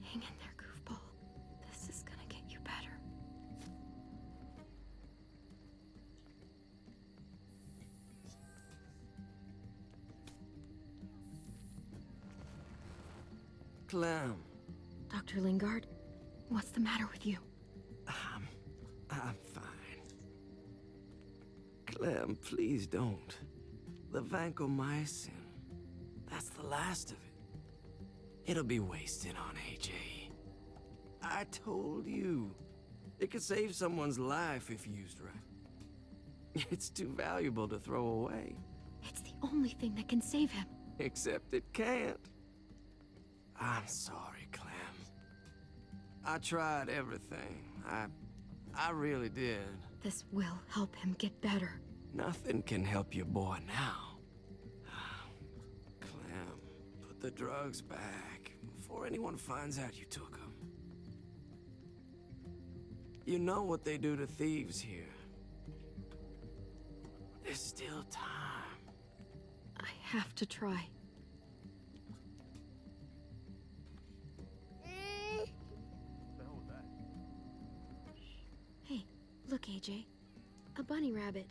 Hang in there, goofball. This is gonna get you better. Clem, Dr. Lingard, what's the matter with you? I'm fine. Clem, please don't. The vancomycin, that's the last of it. It'll be wasted on AJ. I told you. It could save someone's life if used right. It's too valuable to throw away. It's the only thing that can save him. Except it can't. I'm sorry, Clem. I tried everything. I really did. This will help him get better. Nothing can help your boy now. Clem, put the drugs back before anyone finds out you took them. You know what they do to thieves here. There's still time. I have to try. Hey, look, AJ. A bunny rabbit.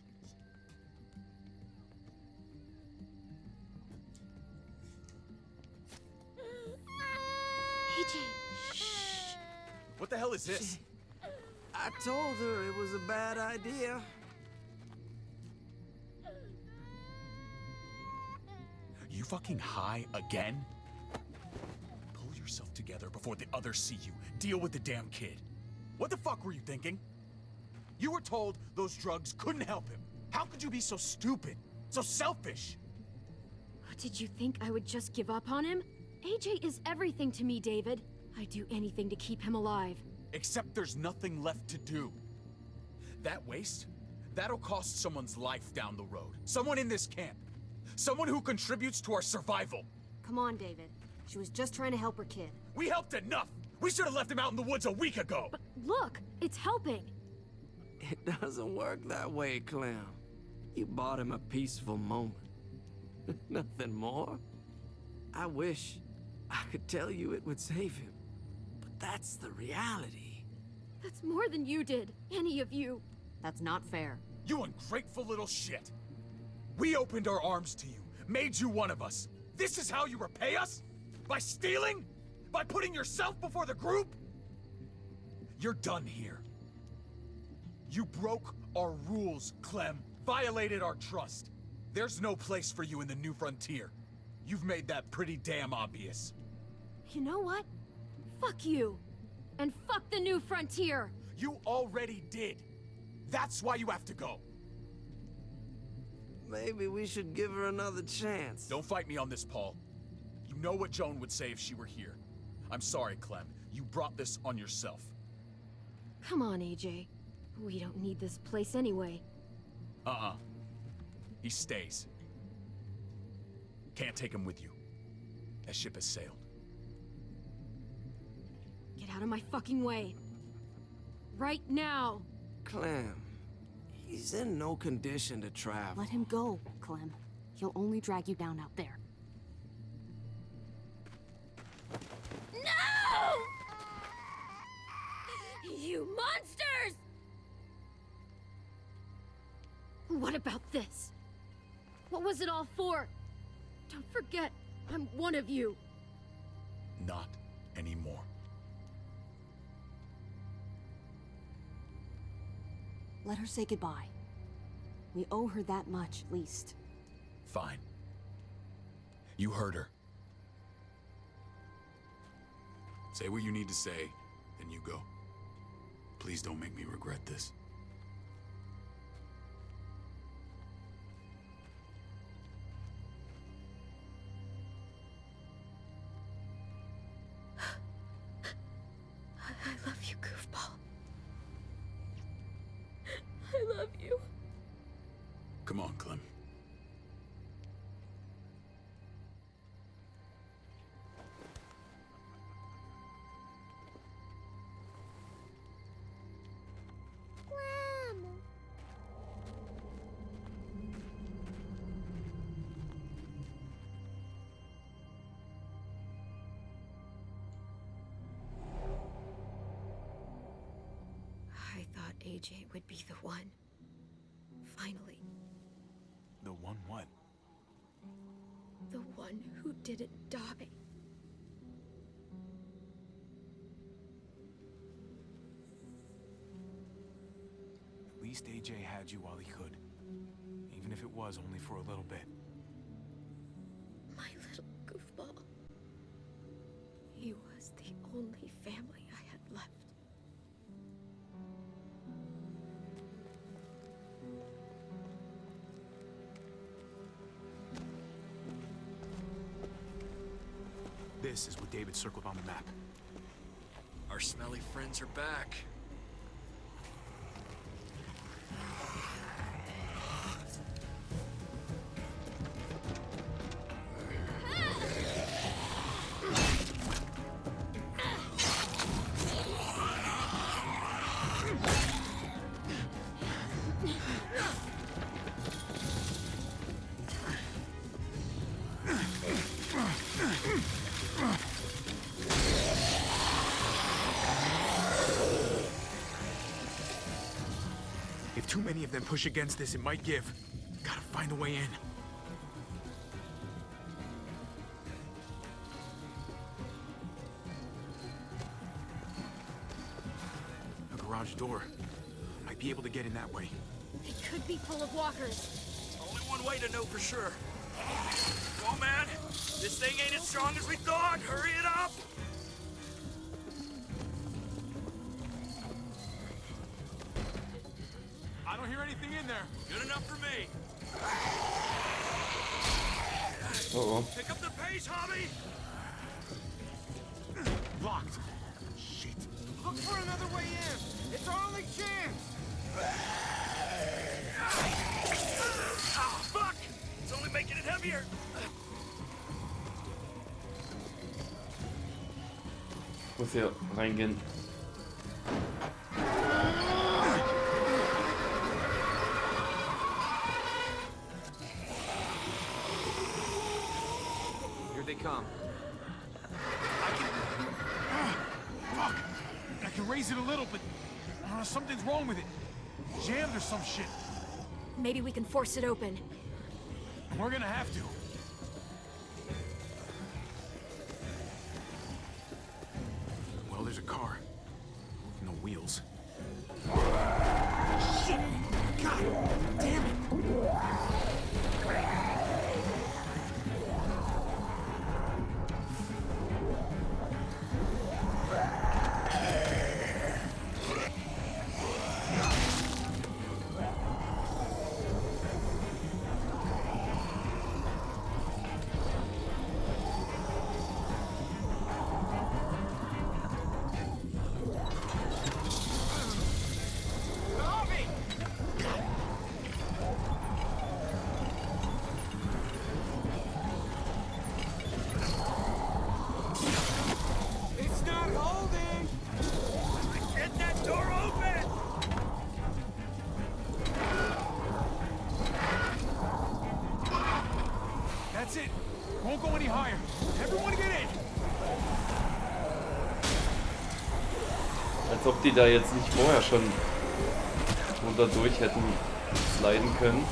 AJ, shh. What the hell is this? I told her it was a bad idea. You fucking high again? Pull yourself together before the others see you. Deal with the damn kid. What the fuck were you thinking? You were told those drugs couldn't help him. How could you be so stupid? So selfish? Did you think I would just give up on him? AJ is everything to me, David. I'd do anything to keep him alive. Except there's nothing left to do. That waste? That'll cost someone's life down the road. Someone in this camp. Someone who contributes to our survival. Come on, David. She was just trying to help her kid. We helped enough! We should have left him out in the woods a week ago! But look, it's helping. It doesn't work that way, Clem. You bought him a peaceful moment. Nothing more. I wish I could tell you it would save him. But that's the reality. That's more than you did, any of you. That's not fair. You ungrateful little shit! We opened our arms to you, made you one of us. This is how you repay us? By stealing? By putting yourself before the group? You're done here. You broke our rules, Clem. Violated our trust. There's no place for you in the new frontier. You've made that pretty damn obvious. You know what? Fuck you. And fuck the new frontier. You already did. That's why you have to go. Maybe we should give her another chance. Don't fight me on this, Paul. You know what Joan would say if she were here. I'm sorry, Clem. You brought this on yourself. Come on, AJ. We don't need this place anyway. He stays. Can't take him with you. That ship has sailed. Get out of my fucking way. Right now. Clem, he's in no condition to travel. Let him go, Clem. He'll only drag you down out there. No! What about this? What was it all for? Don't forget, I'm one of you. Not anymore. Let her say goodbye. We owe her that much, at least. Fine. You heard her. Say what you need to say, then you go. Please don't make me regret this. I love you, goofball. I love you. Come on, Clem. I thought AJ would be the one. Finally. The one what? The one who didn't die. At least AJ had you while he could. Even if it was only for a little bit. My little goofball. He was the only family I had left. This is what David circled on the map. Our smelly friends are back. If too many of them push against this, it might give. Gotta find a way in. A garage door. Might be able to get in that way. It could be full of walkers. Only one way to know for sure. Come on, man. This thing ain't as strong as we thought. Hurry it up. I don't hear anything in there. Good enough for me. Uh-oh. Pick up the pace, Hobby. Locked. Shit. Look for another way in. It's our only chance. Ah, fuck! It's only making it heavier. Ich muss hier reingehen. Here they come. Fuck! I can raise it a little, but something's wrong with it. Jammed or some shit. Maybe we can force it open. We're gonna have to. Well, there's a car. No wheels. Shit! God damn it! That's it. Won't go any higher. Everyone get in. Als ob die da jetzt nicht vorher schon runter durch hätten sliden können.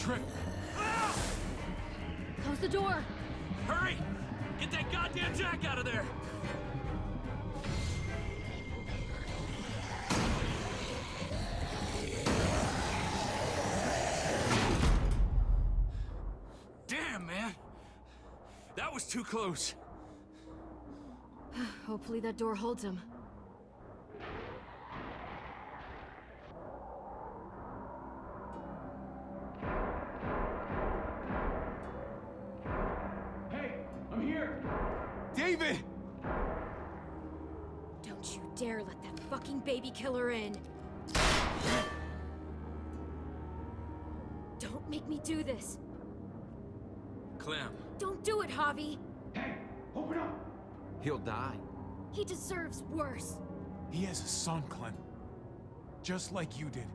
trip. Close the door! Hurry! Get that goddamn Jack out of there! Damn, man! That was too close. Hopefully that door holds him. David! Don't you dare let that fucking baby killer in. Don't make me do this. Clem. Don't do it, Javi. Open up! He'll die. He deserves worse. He has a son, Clem. Just like you did.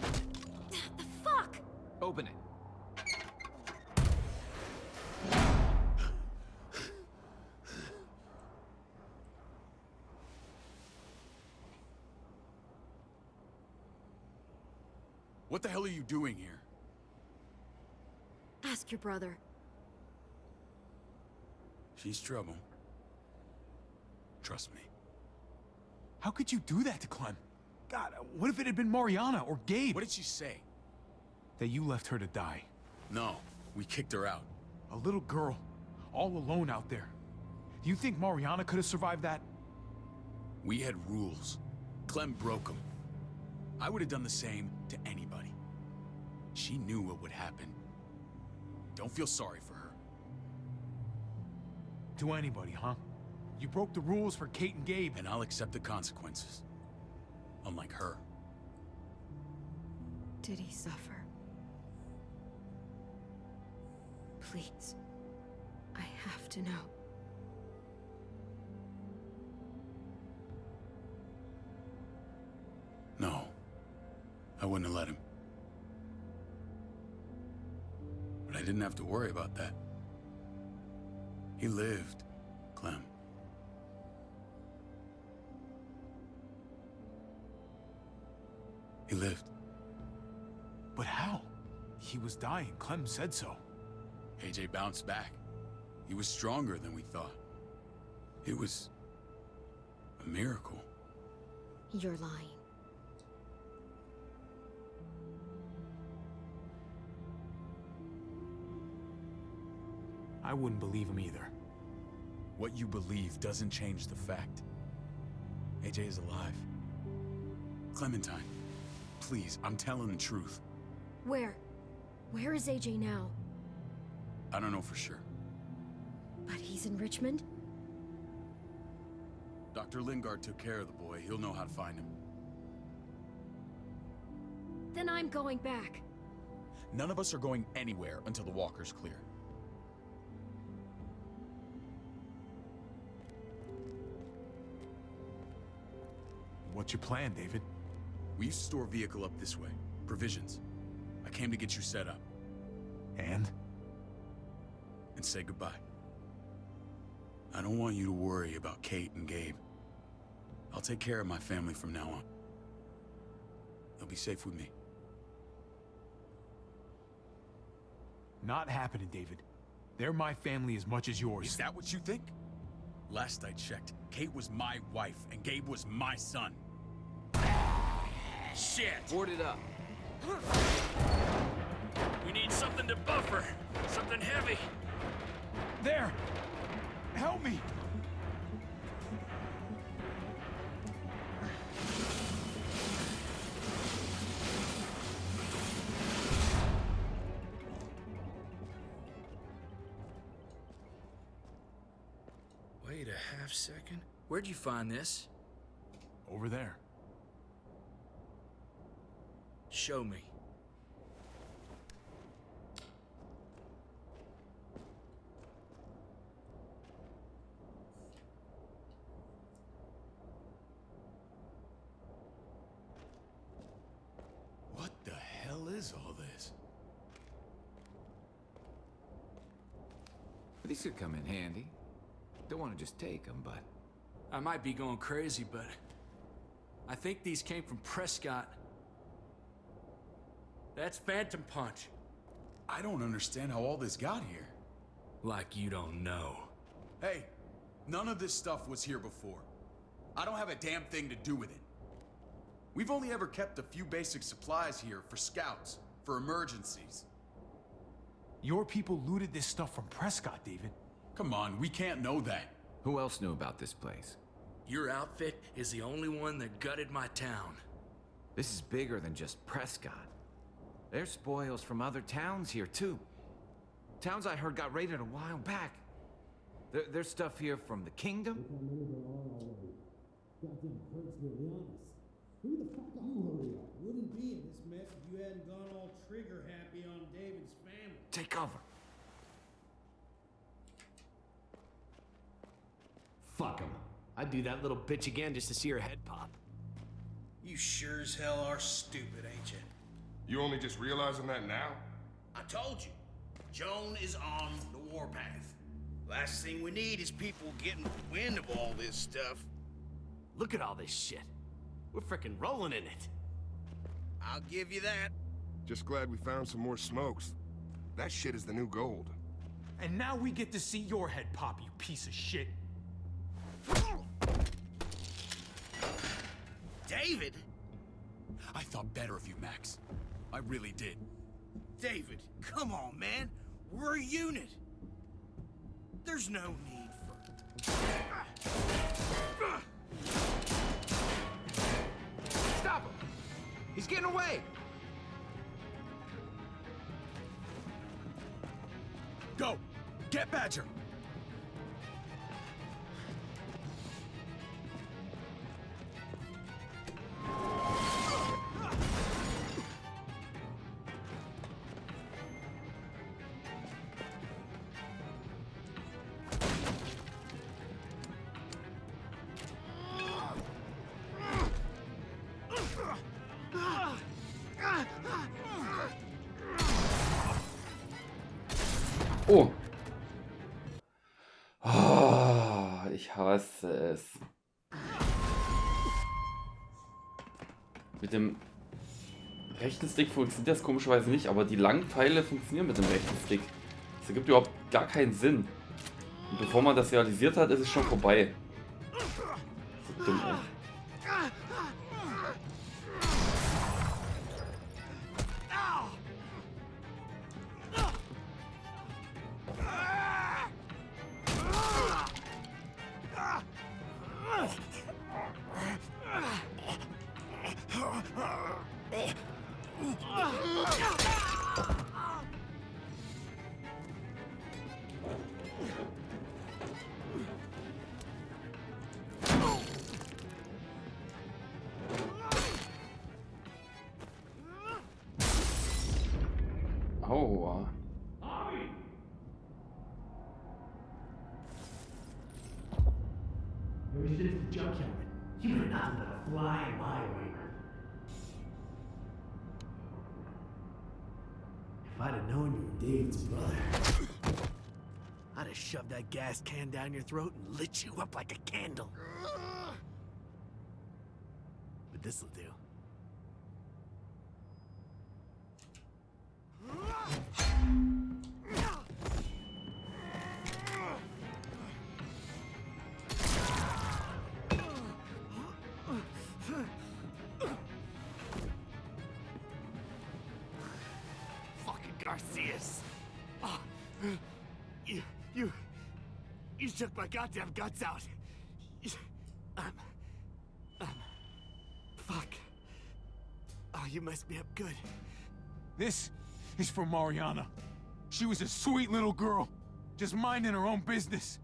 The fuck? Open it. What the hell are you doing here? Ask your brother. She's trouble. Trust me. How could you do that to Clem? God, what if it had been Mariana or Gabe? What did she say? That you left her to die. No, we kicked her out. A little girl, all alone out there. Do you think Mariana could have survived that? We had rules. Clem broke them. I would have done the same to anybody. She knew what would happen. Don't feel sorry for her. To anybody, huh? You broke the rules for Kate and Gabe. And I'll accept the consequences. Unlike her. Did he suffer? Please. I have to know. No. I wouldn't have let him. But I didn't have to worry about that. He lived, Clem. He lived. But how? He was dying. Clem said so. AJ bounced back. He was stronger than we thought. It was a miracle. You're lying. I wouldn't believe him either. What you believe doesn't change the fact. AJ is alive. Clementine, please, I'm telling the truth. Where? Where is AJ now? I don't know for sure. But he's in Richmond? Dr. Lingard took care of the boy. He'll know how to find him. Then I'm going back. None of us are going anywhere until the walker's clear. What's your plan, David? We used to store a vehicle up this way. Provisions. I came to get you set up. And? And say goodbye. I don't want you to worry about Kate and Gabe. I'll take care of my family from now on. They'll be safe with me. Not happening, David. They're my family as much as yours. Is that what you think? Last I checked, Kate was my wife and Gabe was my son. Shit! Board it up. We need something to buffer. Something heavy. There! Help me! Wait a half second. Where'd you find this? Over there. Show me. What the hell is all this? These could come in handy. Don't want to just take them, but... I might be going crazy, but I think these came from Prescott. That's Phantom Punch. I don't understand how all this got here. Like you don't know. Hey, none of this stuff was here before. I don't have a damn thing to do with it. We've only ever kept a few basic supplies here for scouts, for emergencies. Your people looted this stuff from Prescott, David. Come on, we can't know that. Who else knew about this place? Your outfit is the only one that gutted my town. This is bigger than just Prescott. There's spoils from other towns here, too. Towns I heard got raided a while back. There's stuff here from the kingdom. Goddamn hurts to be honest. Who the fuck are you? Wouldn't be in this mess if you hadn't gone all trigger happy on David's family. Take cover. Fuck him. I'd do that little bitch again just to see her head pop. You sure as hell are stupid, ain't you? You only just realizing that now? I told you. Joan is on the warpath. Last thing we need is people getting wind of all this stuff. Look at all this shit. We're frickin' rolling in it. I'll give you that. Just glad we found some more smokes. That shit is the new gold. And now we get to see your head pop, you piece of shit. David? I thought better of you, Max. I really did. David, come on, man. We're a unit. There's no need for... Stop him! He's getting away! Go! Get Badger! Oh. Oh, ich hasse es. Mit dem rechten Stick funktioniert das komischerweise nicht, aber die langen Pfeile funktionieren mit dem rechten Stick. Das ergibt überhaupt gar keinen Sinn. Und bevor man das realisiert hat, ist es schon vorbei. So dumm, ey. Aua. Maybe shit's the junkyard. You were nothing but a fly in my ointment. If I'd have known you were David's brother, I'd have shoved that gas can down your throat and lit you up like a candle. But this'll do. Garcias. Oh, you shook my goddamn guts out. Fuck. Oh, you messed me up good. This is for Mariana. She was a sweet little girl, just minding her own business.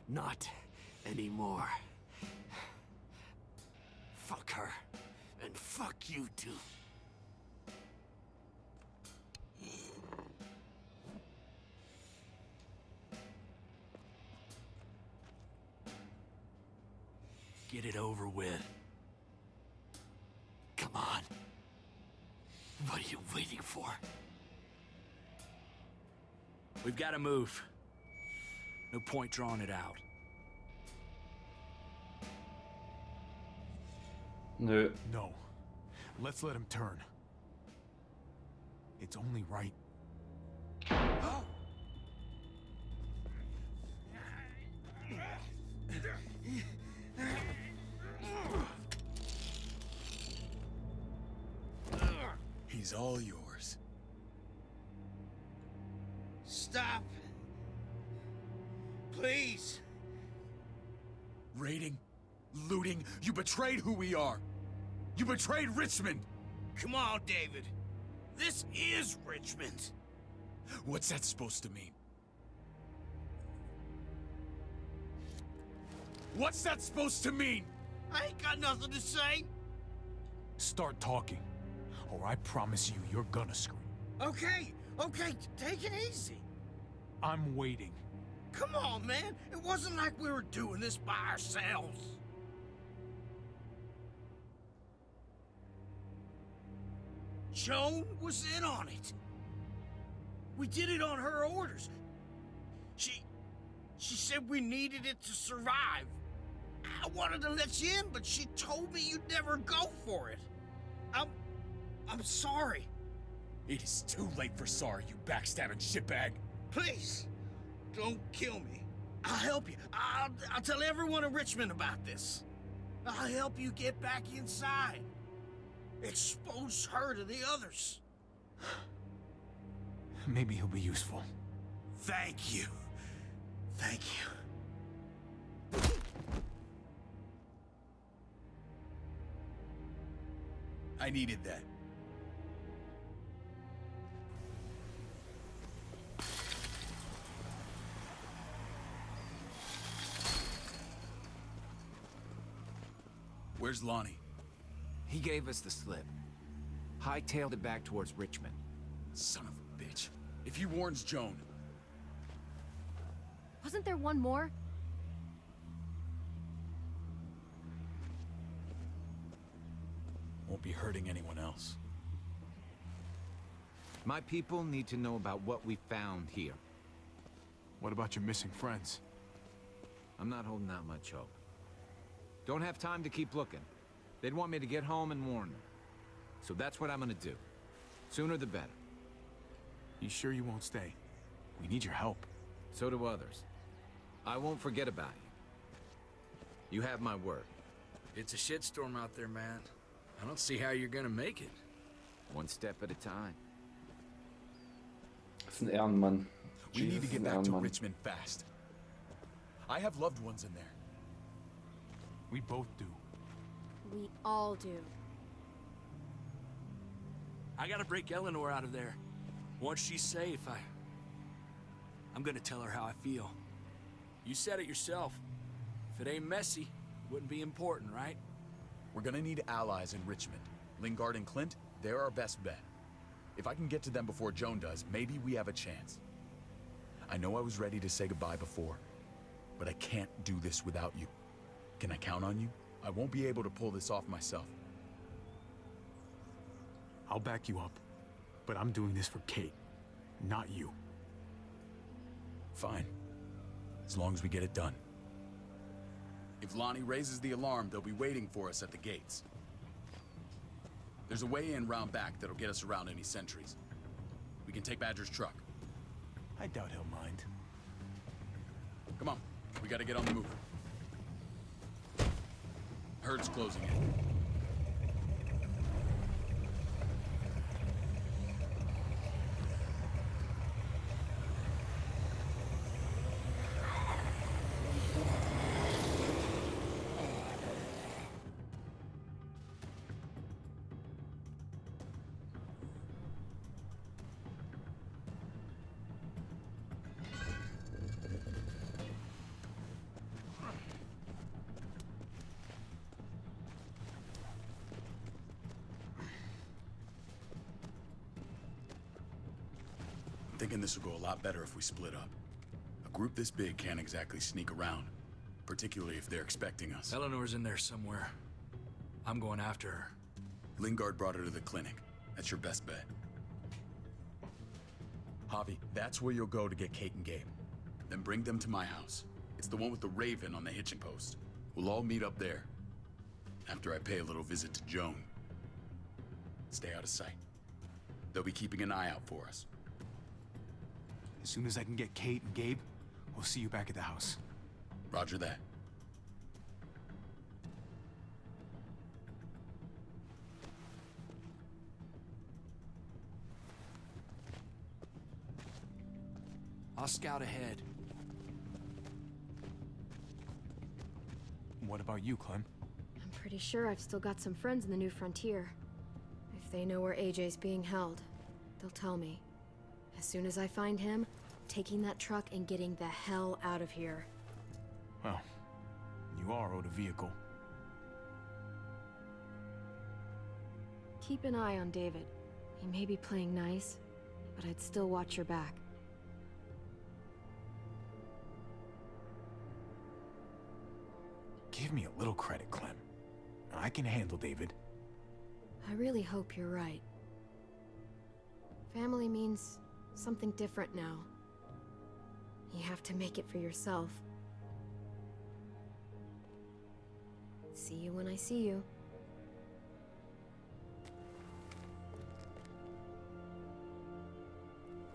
Not anymore. Fuck her. And fuck you too. Get it over with. Come on. What are you waiting for? We've got to move. No point drawing it out. Nö. No. Let's let him turn. It's only right. He's all yours. Stop. Please. Raiding, looting, you betrayed who we are. You betrayed Richmond. Come on, David. This is Richmond. What's that supposed to mean? What's that supposed to mean? I ain't got nothing to say. Start talking, or I promise you, you're gonna scream. Okay, take it easy. I'm waiting. Come on, man. It wasn't like we were doing this by ourselves. Joan was in on it. We did it on her orders. She said we needed it to survive. I wanted to let you in, but she told me you'd never go for it. I'm sorry. It is too late for sorry, you backstabbing shitbag. Please, don't kill me. I'll help you. I'll tell everyone in Richmond about this. I'll help you get back inside. Expose her to the others. Maybe he'll be useful. Thank you. Thank you. I needed that. Where's Lonnie? He gave us the slip. Hightailed it back towards Richmond. Son of a bitch. If he warns Joan... Wasn't there one more? Won't be hurting anyone else. My people need to know about what we found here. What about your missing friends? I'm not holding out much hope. Don't have time to keep looking. They'd want me to get home and warn them. So that's what I'm gonna do. Sooner the better. You sure you won't stay? We need your help. So do others. I won't forget about you. You have my word. It's a shitstorm out there, man. I don't see how you're gonna make it. One step at a time. Das ist ein Ehrenmann. We need to Jesus, get ein back to Ehrenmann. Richmond fast. I have loved ones in there. We both do. We all do. I gotta break Eleanor out of there. Once she's safe, I'm gonna tell her how I feel. You said it yourself. If it ain't messy, it wouldn't be important, right? We're gonna need allies in Richmond. Lingard and Clint, they're our best bet. If I can get to them before Joan does, maybe we have a chance. I know I was ready to say goodbye before, but I can't do this without you. Can I count on you? I won't be able to pull this off myself. I'll back you up, but I'm doing this for Kate, not you. Fine. As long as we get it done. If Lonnie raises the alarm, they'll be waiting for us at the gates. There's a way in round back that'll get us around any sentries. We can take Badger's truck. I doubt he'll mind. Come on, we gotta get on the move. Herd's closing in. Thinking this will go a lot better if we split up. A group this big can't exactly sneak around, particularly if they're expecting us. Eleanor's in there somewhere. I'm going after her. Lingard brought her to the clinic. That's your best bet. Javi, that's where you'll go to get Kate and Gabe. Then bring them to my house. It's the one with the raven on the hitching post. We'll all meet up there. after I pay a little visit to Joan. Stay out of sight. They'll be keeping an eye out for us. As soon as I can get Kate and Gabe, we'll see you back at the house. Roger that. I'll scout ahead. What about you, Clem? I'm pretty sure I've still got some friends in the New Frontier. If they know where AJ's being held, they'll tell me. As soon as I find him, taking that truck and getting the hell out of here. Well, you are owed a vehicle. Keep an eye on David. He may be playing nice, but I'd still watch your back. Give me a little credit, Clem. I can handle David. I really hope you're right. Family means something different now. You have to make it for yourself. See you when I see you.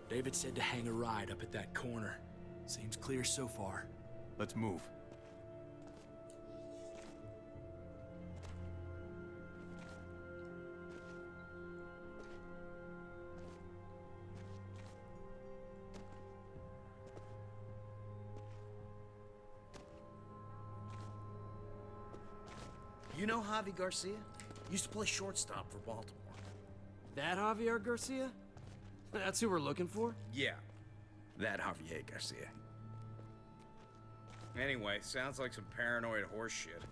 David said to hang a ride up at that corner. Seems clear so far. Let's move. You know Javi Garcia? Used to play shortstop for Baltimore. That Javier Garcia? That's who we're looking for? Yeah, that Javier Garcia. Anyway, sounds like some paranoid horse shit.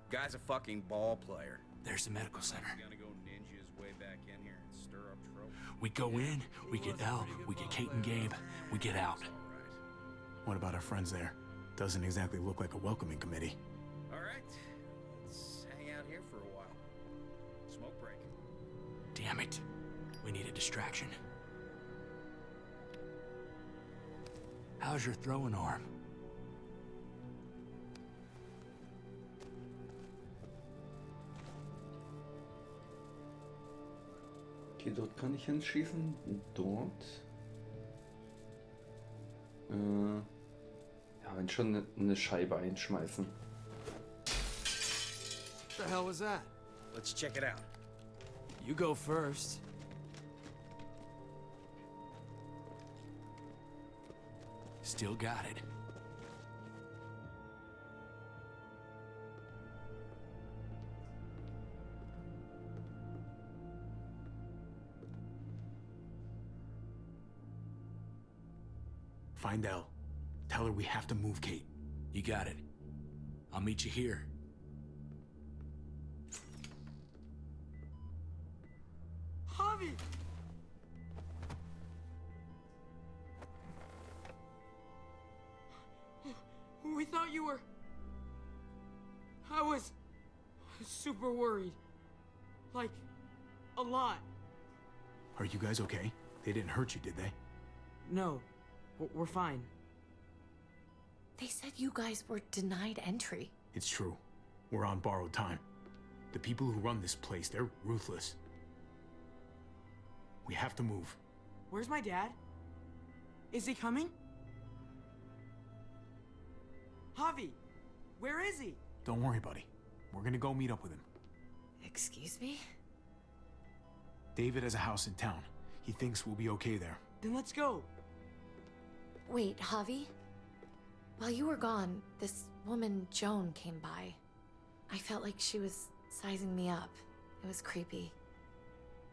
Guy's a fucking ball player. There's the medical center. He's gonna go ninja his way back in here and stir up trouble. We go in, we get Elle, we get Kate and Gabe, we get out. What about our friends there? Doesn't exactly look like a welcoming committee. All right, let's hang out here for a while. Smoke break. Damn it. We need a distraction. How's your throwing arm? Okay, dort kann ich hinschießen. Und dort. Ja, wenn schon eine Scheibe einschmeißen. What the hell was that? Let's check it out. You go first. Still got it. Find Elle. Tell her we have to move Kate. You got it. I'll meet you here. Javi! We thought you were... I was super worried. Like, a lot. Are you guys okay? They didn't hurt you, did they? No, we're fine. They said you guys were denied entry. It's true. We're on borrowed time. The people who run this place, they're ruthless. We have to move. Where's my dad? Is he coming? Javi, where is he? Don't worry, buddy. We're gonna go meet up with him. Excuse me? David has a house in town. He thinks we'll be okay there. Then let's go. Wait, Javi? While you were gone, this woman, Joan, came by. I felt like she was sizing me up. It was creepy.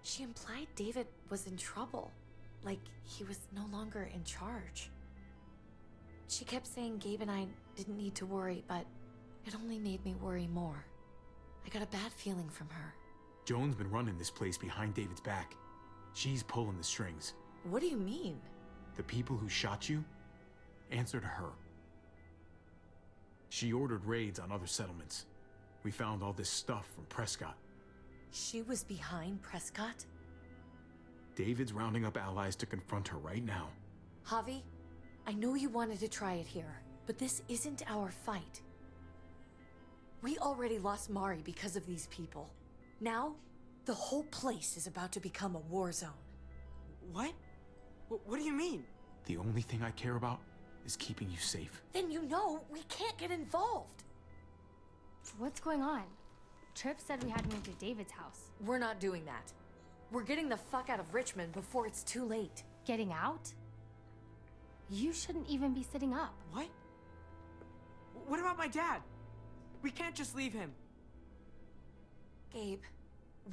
She implied David was in trouble. Like he was no longer in charge. She kept saying Gabe and I didn't need to worry, but it only made me worry more. I got a bad feeling from her. Joan's been running this place behind David's back. She's pulling the strings. What do you mean? The people who shot you answer to her. She ordered raids on other settlements. We found all this stuff from Prescott. She was behind Prescott? David's rounding up allies to confront her right now. Javi, I know you wanted to try it here, but this isn't our fight. We already lost Mari because of these people. Now, the whole place is about to become a war zone. What? What do you mean? The only thing I care about is keeping you safe. Then you know we can't get involved. What's going on? Tripp said we had to move to David's house. We're not doing that. We're getting the fuck out of Richmond before it's too late. Getting out? You shouldn't even be sitting up. What? What about my dad? We can't just leave him. Gabe,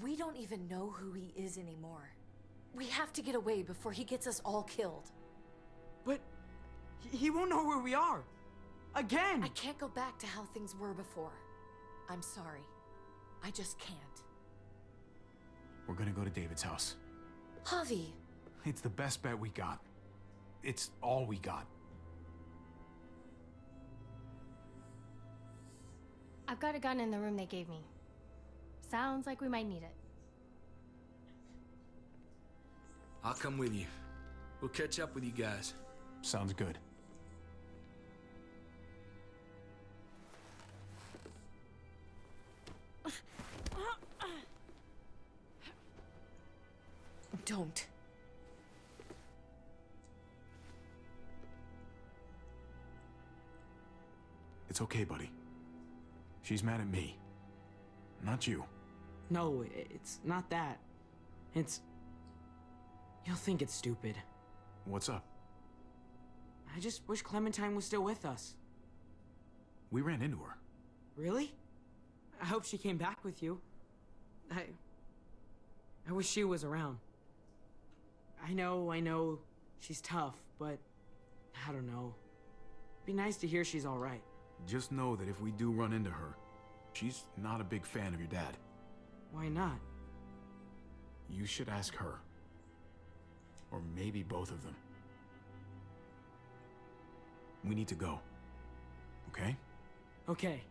we don't even know who he is anymore. We have to get away before he gets us all killed. But he won't know where we are. Again! I can't go back to how things were before. I'm sorry. I just can't. We're gonna go to David's house. Javi! It's the best bet we got. It's all we got. I've got a gun in the room they gave me. Sounds like we might need it. I'll come with you. We'll catch up with you guys. Sounds good. Don't. It's okay, buddy. She's mad at me. Not you. No, it's not that. It's... You'll think it's stupid. What's up? I just wish Clementine was still with us. We ran into her. Really? I hope she came back with you. I wish she was around. I know, she's tough, but I don't know. Be nice to hear she's all right. Just know that if we do run into her, she's not a big fan of your dad. Why not? You should ask her. Or maybe both of them. We need to go. Okay? Okay.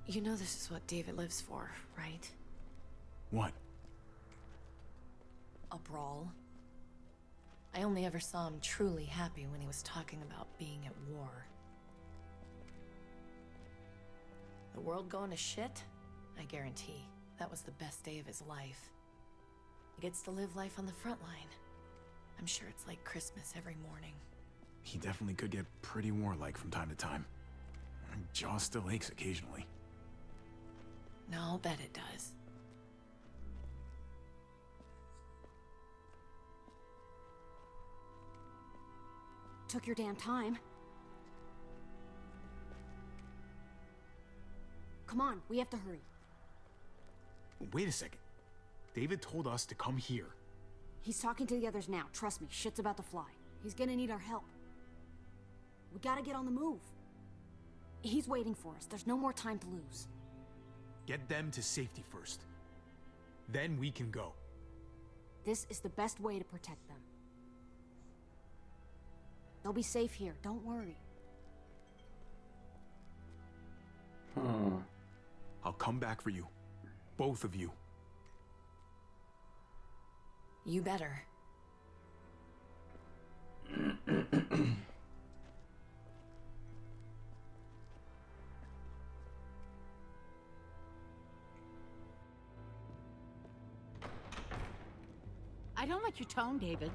You know this is what David lives for, right? What? A brawl. I only ever saw him truly happy when he was talking about being at war. The world going to shit? I guarantee that was the best day of his life. He gets to live life on the front line. I'm sure it's like Christmas every morning. He definitely could get pretty warlike from time to time. My jaw still aches occasionally. No, I'll bet it does. Took your damn time. Come on, we have to hurry. Wait a second. David told us to come here. He's talking to the others now. Trust me, shit's about to fly. He's gonna need our help. We gotta get on the move. He's waiting for us. There's no more time to lose. Get them to safety first. Then we can go. This is the best way to protect them. They'll be safe here, don't worry. I'll come back for you. Both of you. You better. I don't like your tone, David.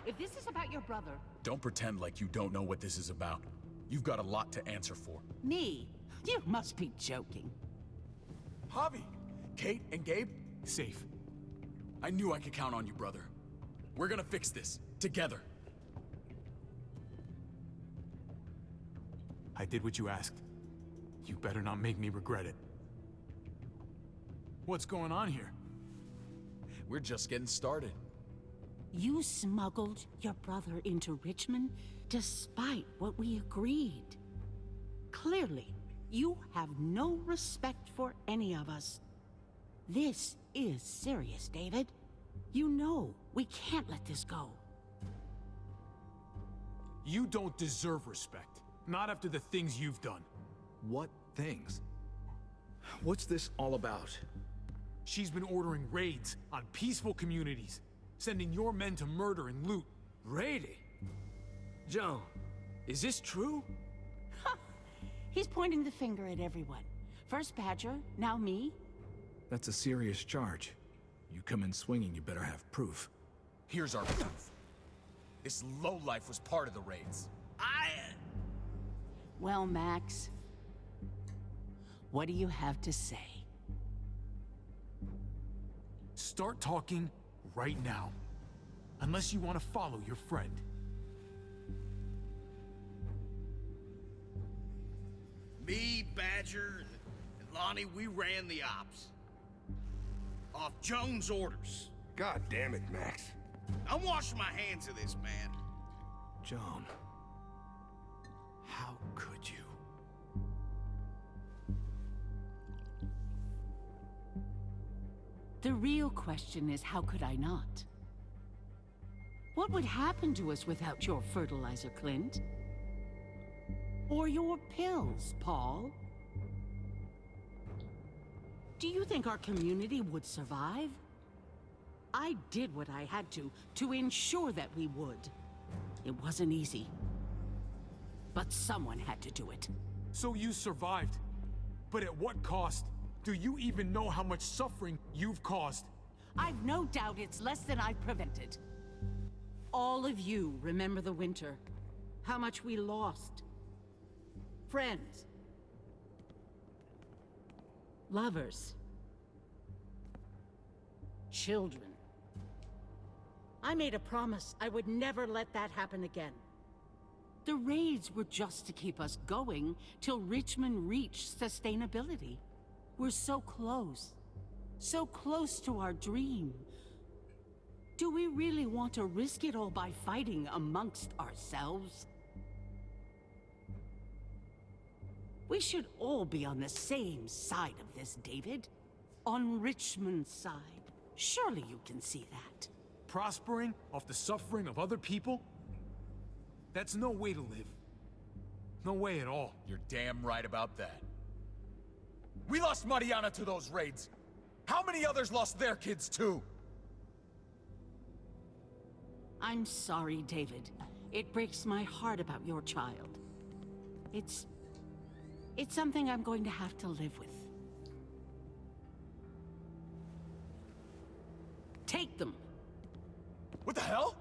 If this is about your brother... Don't pretend like you don't know what this is about. You've got a lot to answer for. Me? You must be joking. Javi, Kate and Gabe, safe. I knew I could count on you, brother. We're gonna fix this, together. I did what you asked. You better not make me regret it. What's going on here? We're just getting started. You smuggled your brother into Richmond despite what we agreed. Clearly, you have no respect for any of us. This is serious, David. You know we can't let this go. You don't deserve respect. Not after the things you've done. What things? What's this all about? She's been ordering raids on peaceful communities, sending your men to murder and loot. Raiding? Joan, is this true? He's pointing the finger at everyone. First Badger, now me. That's a serious charge. You come in swinging, you better have proof. Here's our proof. This lowlife was part of the raids. Well, Max, what do you have to say? Start talking right now. Unless you want to follow your friend. Me, Badger, and Lonnie, we ran the ops. Off Joan's orders. God damn it, Max. I'm washing my hands of this, man. Joan. How could you? The real question is, how could I not? What would happen to us without your fertilizer, Clint? Or your pills, Paul? Do you think our community would survive? I did what I had to ensure that we would. It wasn't easy. But someone had to do it. So you survived. But at what cost? Do you even know how much suffering you've caused? I've no doubt it's less than I've prevented. All of you remember the winter. How much we lost. Friends. Lovers. Children. I made a promise I would never let that happen again. The raids were just to keep us going till Richmond reached sustainability. We're so close to our dream. Do we really want to risk it all by fighting amongst ourselves? We should all be on the same side of this, David. On Richmond's side. Surely you can see that. Prospering off the suffering of other people? That's no way to live. No way at all. You're damn right about that. We lost Mariana to those raids. How many others lost their kids too? I'm sorry, David. It breaks my heart about your child. It's something I'm going to have to live with. Take them. What the hell?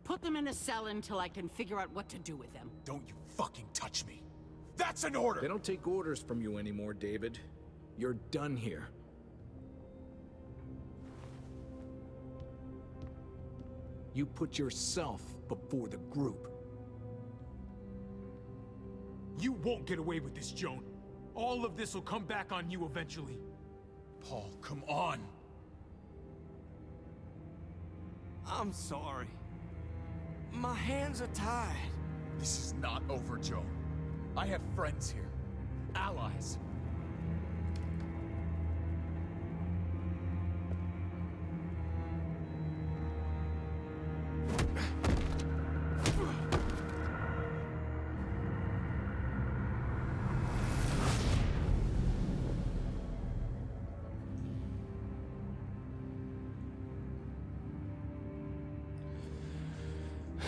Put them in a cell until I can figure out what to do with them. Don't you fucking touch me. That's an order! They don't take orders from you anymore, David. You're done here. You put yourself before the group. You won't get away with this, Joan. All of this will come back on you eventually. Paul, come on! I'm sorry. My hands are tied. This is not over, Joan. I have friends here. Allies.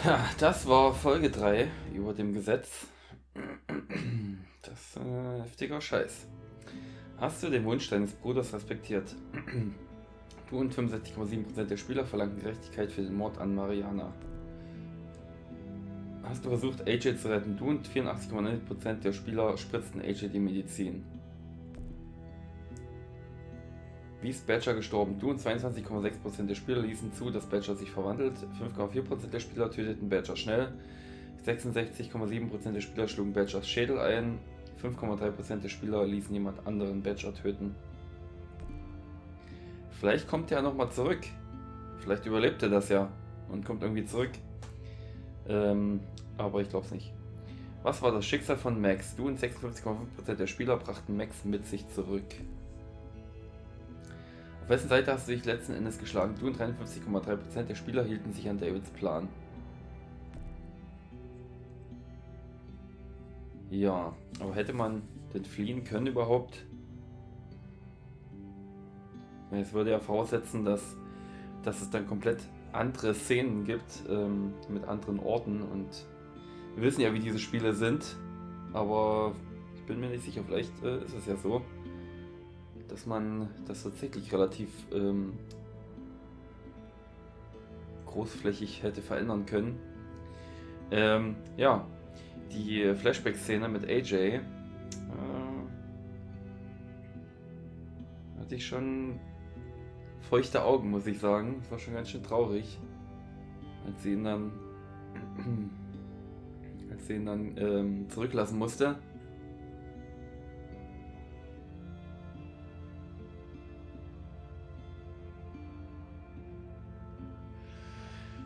Ja, das war Folge 3 über dem Gesetz. Das ist heftiger Scheiß. Hast du den Wunsch deines Bruders respektiert? Du und 65,7% der Spieler verlangten Gerechtigkeit für den Mord an Mariana. Hast du versucht, AJ zu retten? Du und 84,9% der Spieler spritzten AJ die Medizin. Wie ist Badger gestorben? Du und 22,6% der Spieler ließen zu, dass Badger sich verwandelt. 5,4% der Spieler töteten Badger schnell. 66,7% der Spieler schlugen Badgers Schädel ein. 5,3% der Spieler ließen jemand anderen Badger töten. Vielleicht kommt er nochmal zurück. Vielleicht überlebt er das ja und kommt irgendwie zurück. Aber ich glaube es nicht. Was war das Schicksal von Max? Du und 56,5% der Spieler brachten Max mit sich zurück. Auf wessen Seite hast du dich letzten Endes geschlagen? Du und 53,3% der Spieler hielten sich an Davids Plan. Ja, aber hätte man denn fliehen können überhaupt? Es würde ja voraussetzen, dass es dann komplett andere Szenen gibt, mit anderen Orten, und wir wissen ja, wie diese Spiele sind, aber ich bin mir nicht sicher, vielleicht ist es ja so, dass man das tatsächlich relativ großflächig hätte verändern können. Ja, die Flashback-Szene mit AJ hatte ich schon feuchte Augen, muss ich sagen. Es war schon ganz schön traurig, als sie ihn dann zurücklassen musste.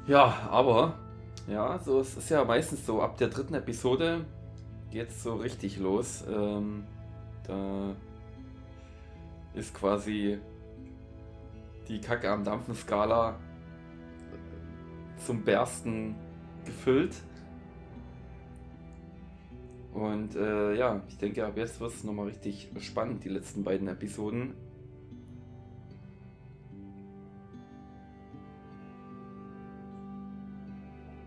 Ja, aber ja, so, es ist ja meistens so, ab der 3. Episode geht's so richtig los. Da ist quasi die Kacke am Dampfen-Skala zum Bersten gefüllt. Und ja, ich denke, ab jetzt wird es nochmal richtig spannend, die letzten beiden Episoden.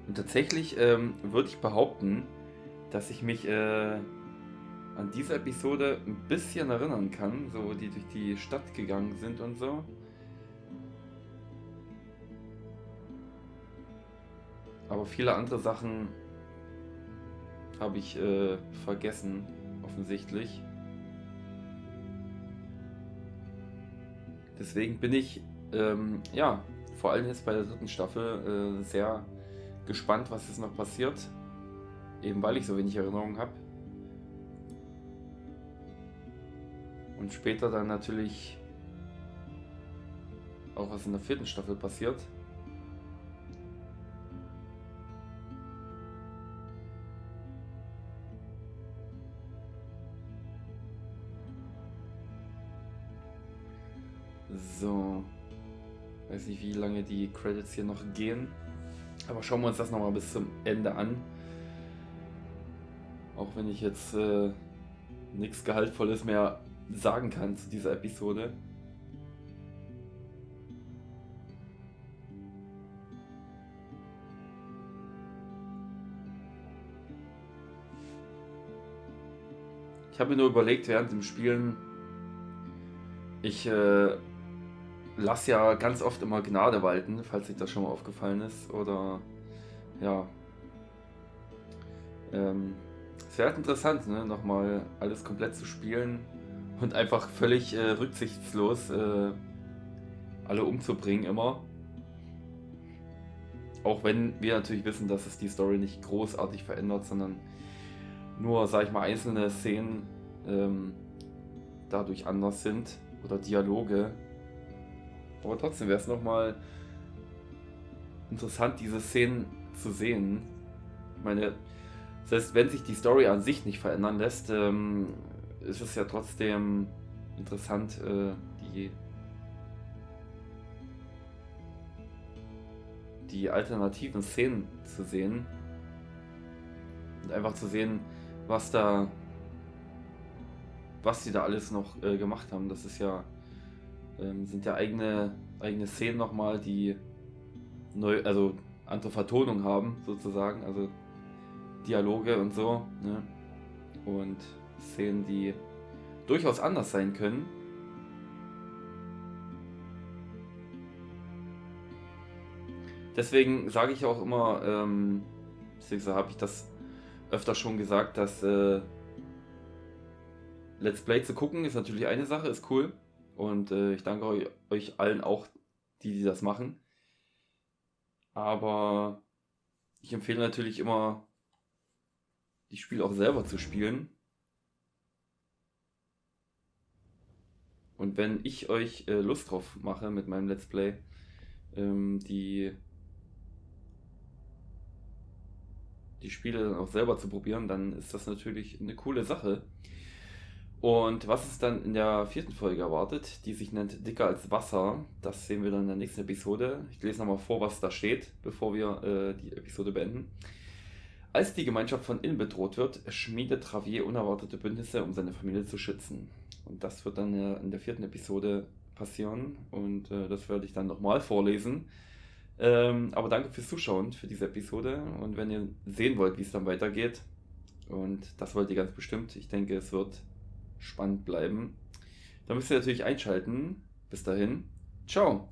Und tatsächlich würde ich behaupten, dass ich mich an diese Episode ein bisschen erinnern kann, so die durch die Stadt gegangen sind und so. Aber viele andere Sachen habe ich vergessen, offensichtlich. Deswegen bin ich ja, vor allem jetzt bei der 3. Staffel sehr gespannt, was jetzt noch passiert. Eben weil ich so wenig Erinnerungen habe. Und später dann natürlich auch was in der 4. Staffel passiert. So. Weiß nicht, wie lange die Credits hier noch gehen. Aber schauen wir uns das nochmal bis zum Ende an. Auch wenn ich jetzt nichts Gehaltvolles mehr sagen kann zu dieser Episode. Ich habe mir nur überlegt, während dem Spielen, ich lasse ja ganz oft immer Gnade walten, falls euch das schon mal aufgefallen ist. Oder ja. Es wäre halt interessant, ne, nochmal alles komplett zu spielen und einfach völlig rücksichtslos alle umzubringen immer. Auch wenn wir natürlich wissen, dass es die Story nicht großartig verändert, sondern nur, sag ich mal, einzelne Szenen dadurch anders sind oder Dialoge. Aber trotzdem wäre es nochmal interessant, diese Szenen zu sehen. Ich meine, selbst wenn sich die Story an sich nicht verändern lässt, ist es ja trotzdem interessant, die alternativen Szenen zu sehen. Und einfach zu sehen, was die da alles noch gemacht haben. Das ist ja, sind ja eigene Szenen nochmal, die neu, also andere Vertonung haben, sozusagen. Also Dialoge und so, ne? Und Szenen, die durchaus anders sein können. Deswegen sage ich auch immer, beziehungsweise habe ich das öfter schon gesagt, dass Let's Play zu gucken ist natürlich eine Sache, ist cool. Und ich danke euch allen auch, die das machen. Aber ich empfehle natürlich immer, die Spiele auch selber zu spielen. Und wenn ich euch Lust drauf mache mit meinem Let's Play, die Spiele dann auch selber zu probieren, dann ist das natürlich eine coole Sache. Und was es dann in der 4. Folge erwartet, die sich nennt Dicker als Wasser, das sehen wir dann in der nächsten Episode. Ich lese nochmal vor, was da steht, bevor wir die Episode beenden. Als die Gemeinschaft von innen bedroht wird, schmiedet Travier unerwartete Bündnisse, um seine Familie zu schützen. Und das wird dann in der 4. Episode passieren und das werde ich dann nochmal vorlesen. Aber danke fürs Zuschauen für diese Episode und wenn ihr sehen wollt, wie es dann weitergeht, und das wollt ihr ganz bestimmt, ich denke, es wird spannend bleiben, dann müsst ihr natürlich einschalten. Bis dahin, ciao!